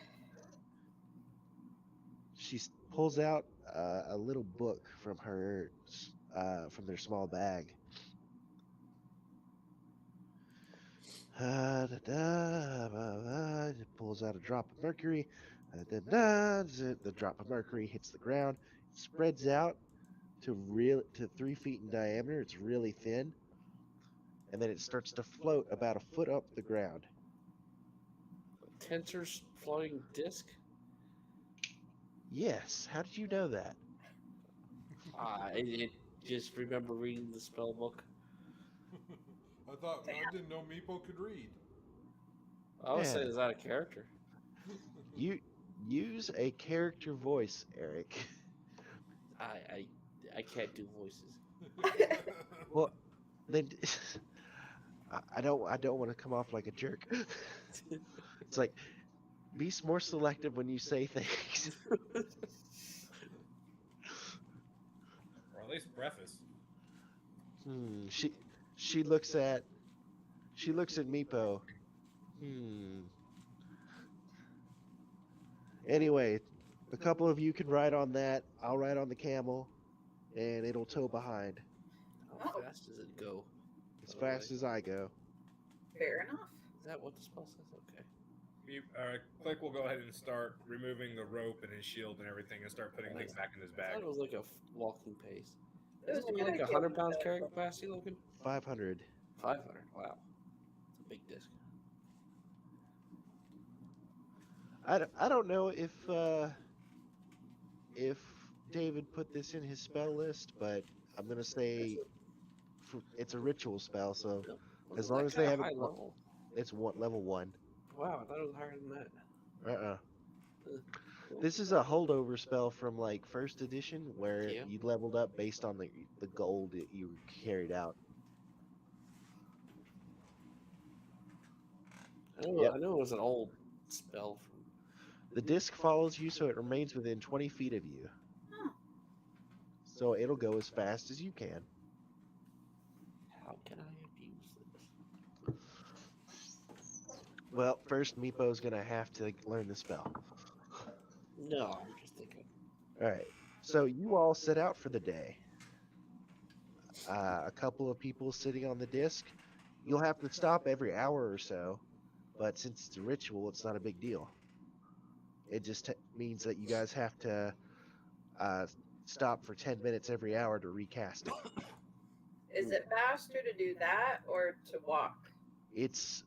She pulls out a little book from from their small bag. Pulls out a drop of mercury. The drop of mercury hits the ground. It spreads out to 3 feet in diameter. It's really thin, and then it starts to float about a foot up the ground. Tensor's floating disc? Yes. How did you know that? I just remember reading the spell book. I didn't know Meepo could read. I would say, Yeah. is that a character? You use a character voice, Eric. I can't do voices. Well, then I don't want to come off like a jerk. It's like, be more selective when you say things. Or at least preface. She looks at Meepo. Anyway, a couple of you can ride on that. I'll ride on the camel, and it'll tow behind How fast does it go? as fast as I go. Fair enough. Is that what the spell says? Okay. Click will go ahead and start removing the rope and his shield and everything and start putting things back in his I bag. thought it was like a walking pace. It was Isn't a it good like idea 100 when pounds the- carrying capacity, Logan? 500. 500. Wow. It's a big disc. I don't know if David put this in his spell list, but I'm gonna say it's a ritual spell, so Wasn't as long that as they kinda have high it, level. it's level 1. Wow, I thought it was higher than that. Cool. This is a holdover spell from like first edition where Yeah. you leveled up based on the gold that you carried out. Yep. I know it was an old spell from. The disc follows you, so it remains within 20 feet of you. Huh. So it'll go as fast as you can. How can I abuse this? Well, first Meepo's gonna have to learn the spell. No, I'm just thinking. All right. So you all set out for the day. A couple of people sitting on the disc. You'll have to stop every hour or so, but since it's a ritual, it's not a big deal. It just means that you guys have to stop for 10 minutes every hour to recast it. Is it faster to do that or to walk? It's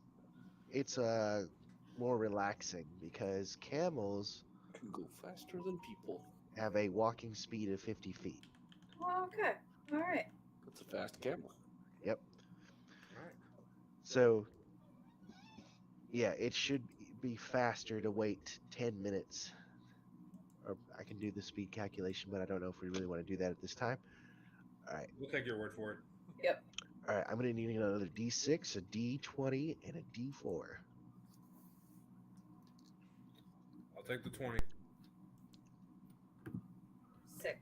more relaxing because camels Can go faster than people. have a walking speed of 50 feet. Oh, okay. All right. That's a fast camel. Yep. Alright. So, yeah, it should be faster to wait 10 minutes. Or I can do the speed calculation, but I don't know if we really want to do that at this time. All right. We'll take your word for it. All right. I'm going to need another D6, a D20, and a D4. I'll take the 20. 6.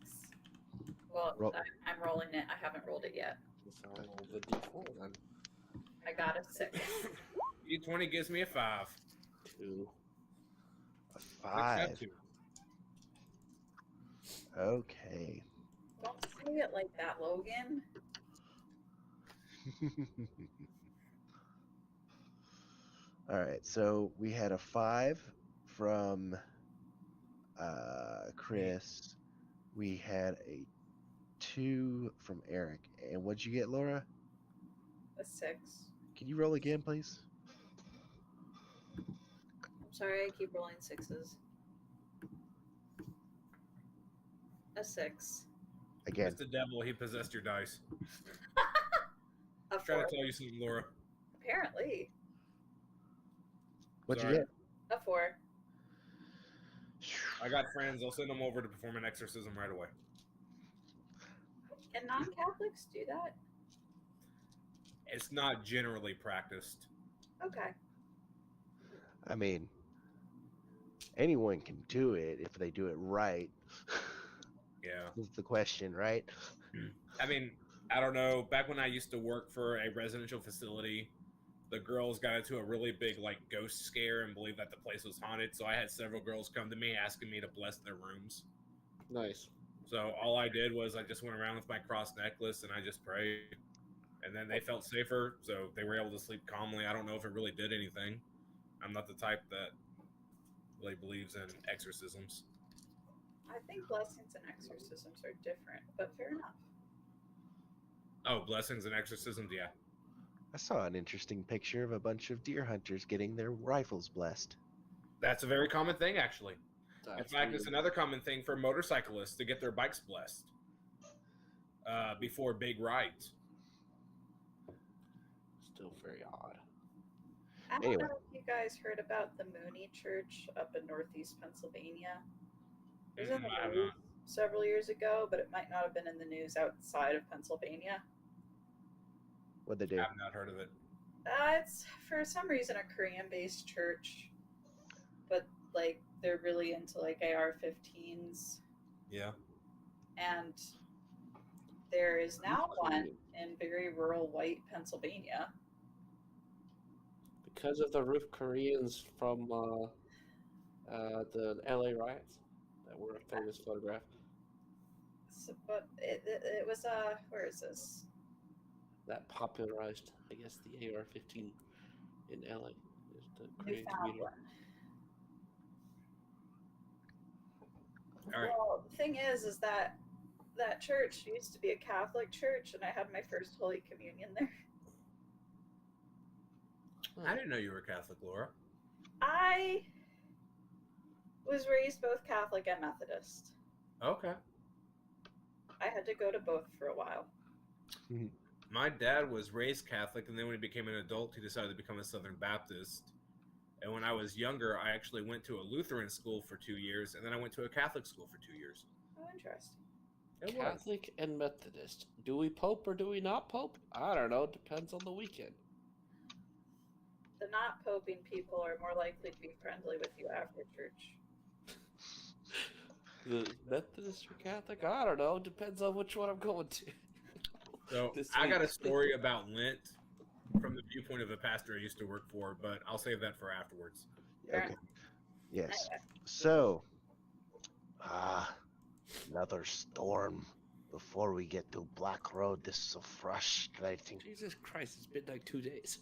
Well, Roll. I'm rolling it. I haven't rolled it yet. So I'll roll the d4 then. I got a 6. D20 gives me a 5. 2. A I'll 5. accept 2. Okay. Don't say it like that, Logan. All right. So we had a 5 from Chris. We had a 2 from Eric. And what'd you get, Laura? A 6. Can you roll again, please? I'm sorry, I keep rolling 6s. A 6. Again. That's the devil. He possessed your dice. A Trying 4. to tell you something, Laura. Apparently. What'd you Sorry. get? A 4. I got friends. I'll send them over to perform an exorcism right away. Can non-Catholics do that? It's not generally practiced. Okay. I mean, anyone can do it if they do it right. Yeah. Is the question, right? I mean, I don't know. Back when I used to work for a residential facility, the girls got into a really big like ghost scare and believed that the place was haunted. So I had several girls come to me asking me to bless their rooms. Nice. So all I did was I just went around with my cross necklace and I just prayed. And then they felt safer, so they were able to sleep calmly. I don't know if it really did anything. I'm not the type that really believes in exorcisms. I think blessings and exorcisms are different, but fair enough. Oh, blessings and exorcisms, yeah. I saw an interesting picture of a bunch of deer hunters getting their rifles blessed. That's a very common thing, actually. In That's fact, it's weird. another common thing for motorcyclists to get their bikes blessed before big rides. Still very odd. I don't Anyway. know if you guys heard about the Mooney Church up in Northeast Pennsylvania. It was in I have the news several years ago, but it might not have been in the news outside of Pennsylvania. What'd they do? I have not heard of it. It's for some reason a Korean-based church, but like they're really into like AR-15s, Yeah. and there is now one Korean. in very rural white Pennsylvania. Because of the roof Koreans from the LA riots that were a famous photograph. So, but it was where is this? That popularized, I guess, the AR-15 in LA. Is the Korean Newfoundland. community. All right. Well, the thing is that that church used to be a Catholic church, and I had my first Holy Communion there. I didn't know you were Catholic, Laura. I was raised both Catholic and Methodist. Okay. I had to go to both for a while. My dad was raised Catholic, and then when he became an adult, he decided to become a Southern Baptist. And when I was younger, I actually went to a Lutheran school for 2 years, and then I went to a Catholic school for 2 years. Oh, interesting. It was. Catholic and Methodist. Do we pope or do we not pope? I don't know. Depends on the weekend. The not poping people are more likely to be friendly with you after church. The Methodist or Catholic? I don't know. Depends on which one I'm going to. So This I got a week. story about Lent from the viewpoint of a pastor I used to work for, but I'll save that for afterwards. Fair Okay. enough. Yes. So, another storm before we get to Black Road. This is so frustrating. Jesus Christ, it's been like 2 days.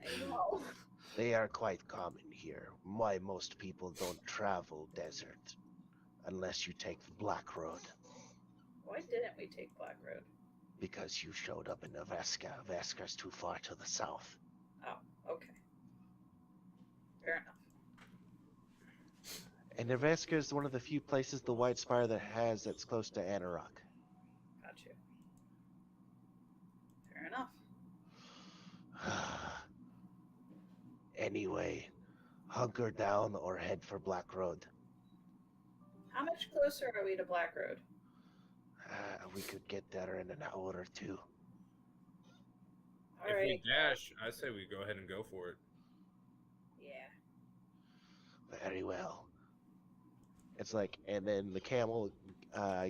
I know. They are quite common here. Why most people don't travel desert unless you take the Black Road. Why didn't we take Black Road? Because you showed up in Nevaska. Nevaska's too far to the south. Oh, okay. Fair enough. And Nevaska is one of the few places the White Spire that has that's close to Anarok. Got you. Fair enough. Anyway, hunker down or head for Black Road. How much closer are we to Black Road? We could get there in an hour or two. All If right. we dash, I say we go ahead and go for it. Yeah. Very well. It's like, and then the camel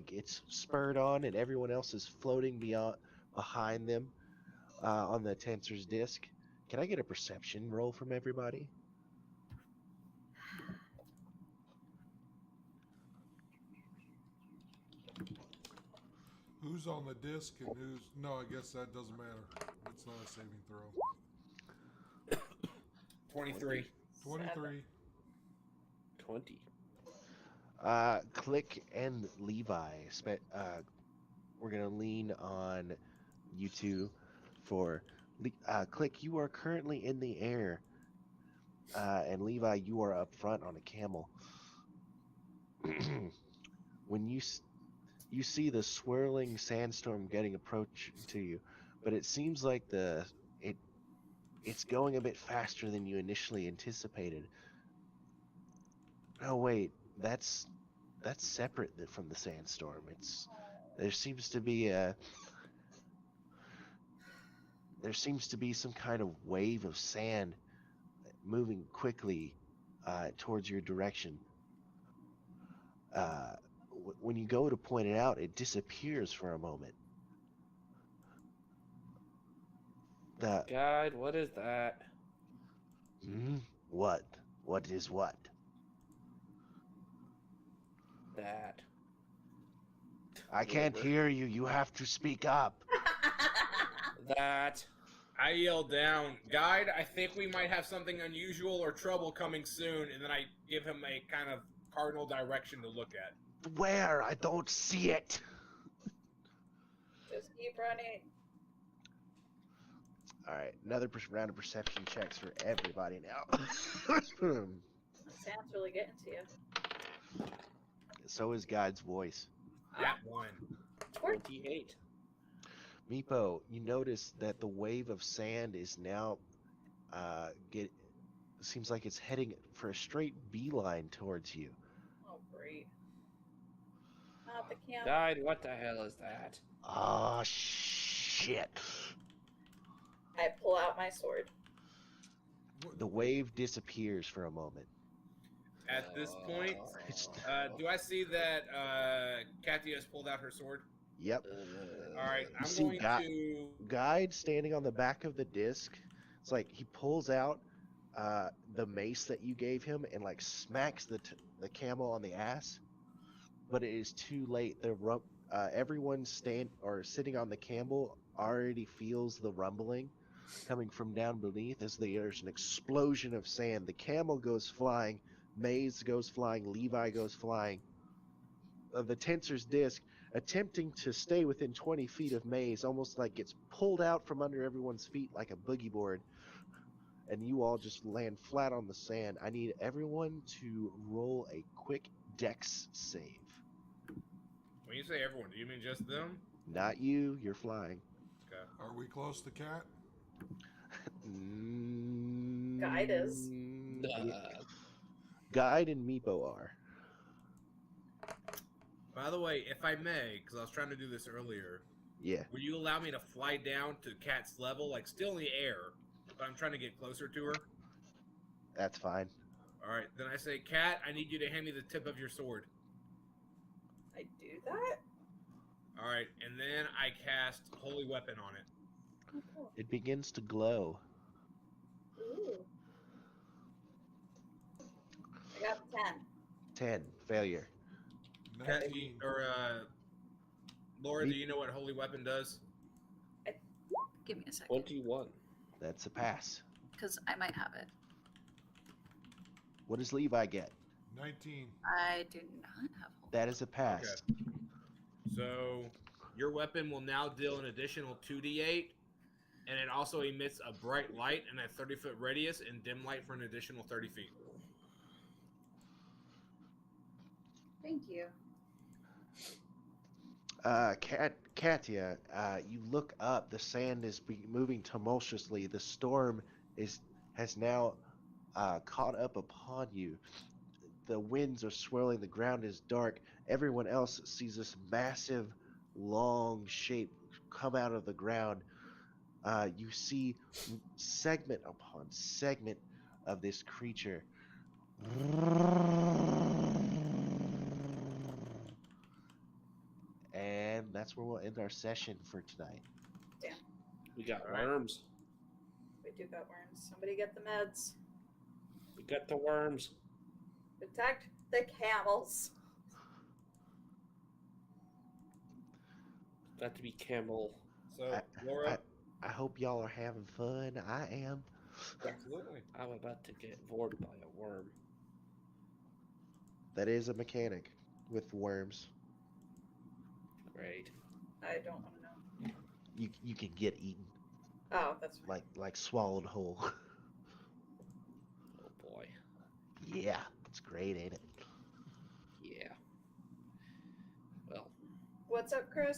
gets spurred on, and everyone else is floating behind them on the tensor's disc. Can I get a perception roll from everybody? Who's on the disc and who's... No, I guess that doesn't matter. It's not a saving throw. 23. 23. 20. Click and Levi. We're gonna lean on you two for Click. You are currently in the air, and Levi, you are up front on a camel. When you see the swirling sandstorm getting approach to you, but it seems like it's going a bit faster than you initially anticipated. Oh wait, that's separate from the sandstorm. There seems to be some kind of wave of sand moving quickly towards your direction. When you go to point it out, it disappears for a moment. Guide, what is that? What? What is what? That. I can't hear you. You have to speak up. That. I yell down, Guide, I think we might have something unusual or trouble coming soon, and then I give him a kind of cardinal direction to look at. Where? I don't see it. Just keep running. All right, another round of perception checks for everybody now. The sand's really getting to you. So is Guide's voice. That one. 28. Meepo, you notice that the wave of sand is now seems like it's heading for a straight beeline towards you. Oh, great. Not the camel. Guide, what the hell is that? Oh shit. I pull out my sword. The wave disappears for a moment. At this point, do I see that Katya has pulled out her sword? Yep. All right, I'm see going that- to... Guide standing on the back of the disc. It's like he pulls out the mace that you gave him and like smacks the camel on the ass, but it is too late. Everyone sitting on the camel already feels the rumbling coming from down beneath as there's an explosion of sand. The camel goes flying, Maze goes flying, Levi goes flying. The tensor's disc, attempting to stay within 20 feet of Maze, almost like gets pulled out from under everyone's feet like a boogie board, and you all just land flat on the sand. I need everyone to roll a quick dex save. When you say everyone, do you mean just them? Not you, you're flying. Okay. Are we close to Cat? Guide is. Guide and Meepo are. By the way, if I may, because I was trying to do this earlier, Yeah. will you allow me to fly down to Kat's level, like still in the air, but I'm trying to get closer to her? That's fine. All right, then I say, Kat, I need you to hand me the tip of your sword. I do that? All right, and then I cast Holy Weapon on it. Oh, cool. It begins to glow. Ooh. I got 10. 10. Failure. Kat, 19. Laura, do you know what Holy Weapon does? Give me a second. 21. That's a pass. Because I might have it. What does Levi get? 19. I do not have hold. That is a pass. Okay. So your weapon will now deal an additional 2d8, and it also emits a bright light in a 30-foot radius and dim light for an additional 30 feet. Thank you. Katya, you look up. The sand is moving tumultuously. The storm has now caught up upon you. The winds are swirling. The ground is dark. Everyone else sees this massive, long shape come out of the ground. You see segment upon segment of this creature. And that's where we'll end our session for tonight. We got All right. worms. We do got worms. Somebody get the meds. We got the worms. Protect the camels. Got to be camel. So, Laura, I hope y'all are having fun. I am. absolutely. I'm about to get bored by a worm. That is a mechanic with worms. Great. I don't want to know. You can get eaten, Oh, that's fine. like swallowed whole. Oh boy. Yeah, it's great, ain't it? Yeah. Well. What's up, Chris?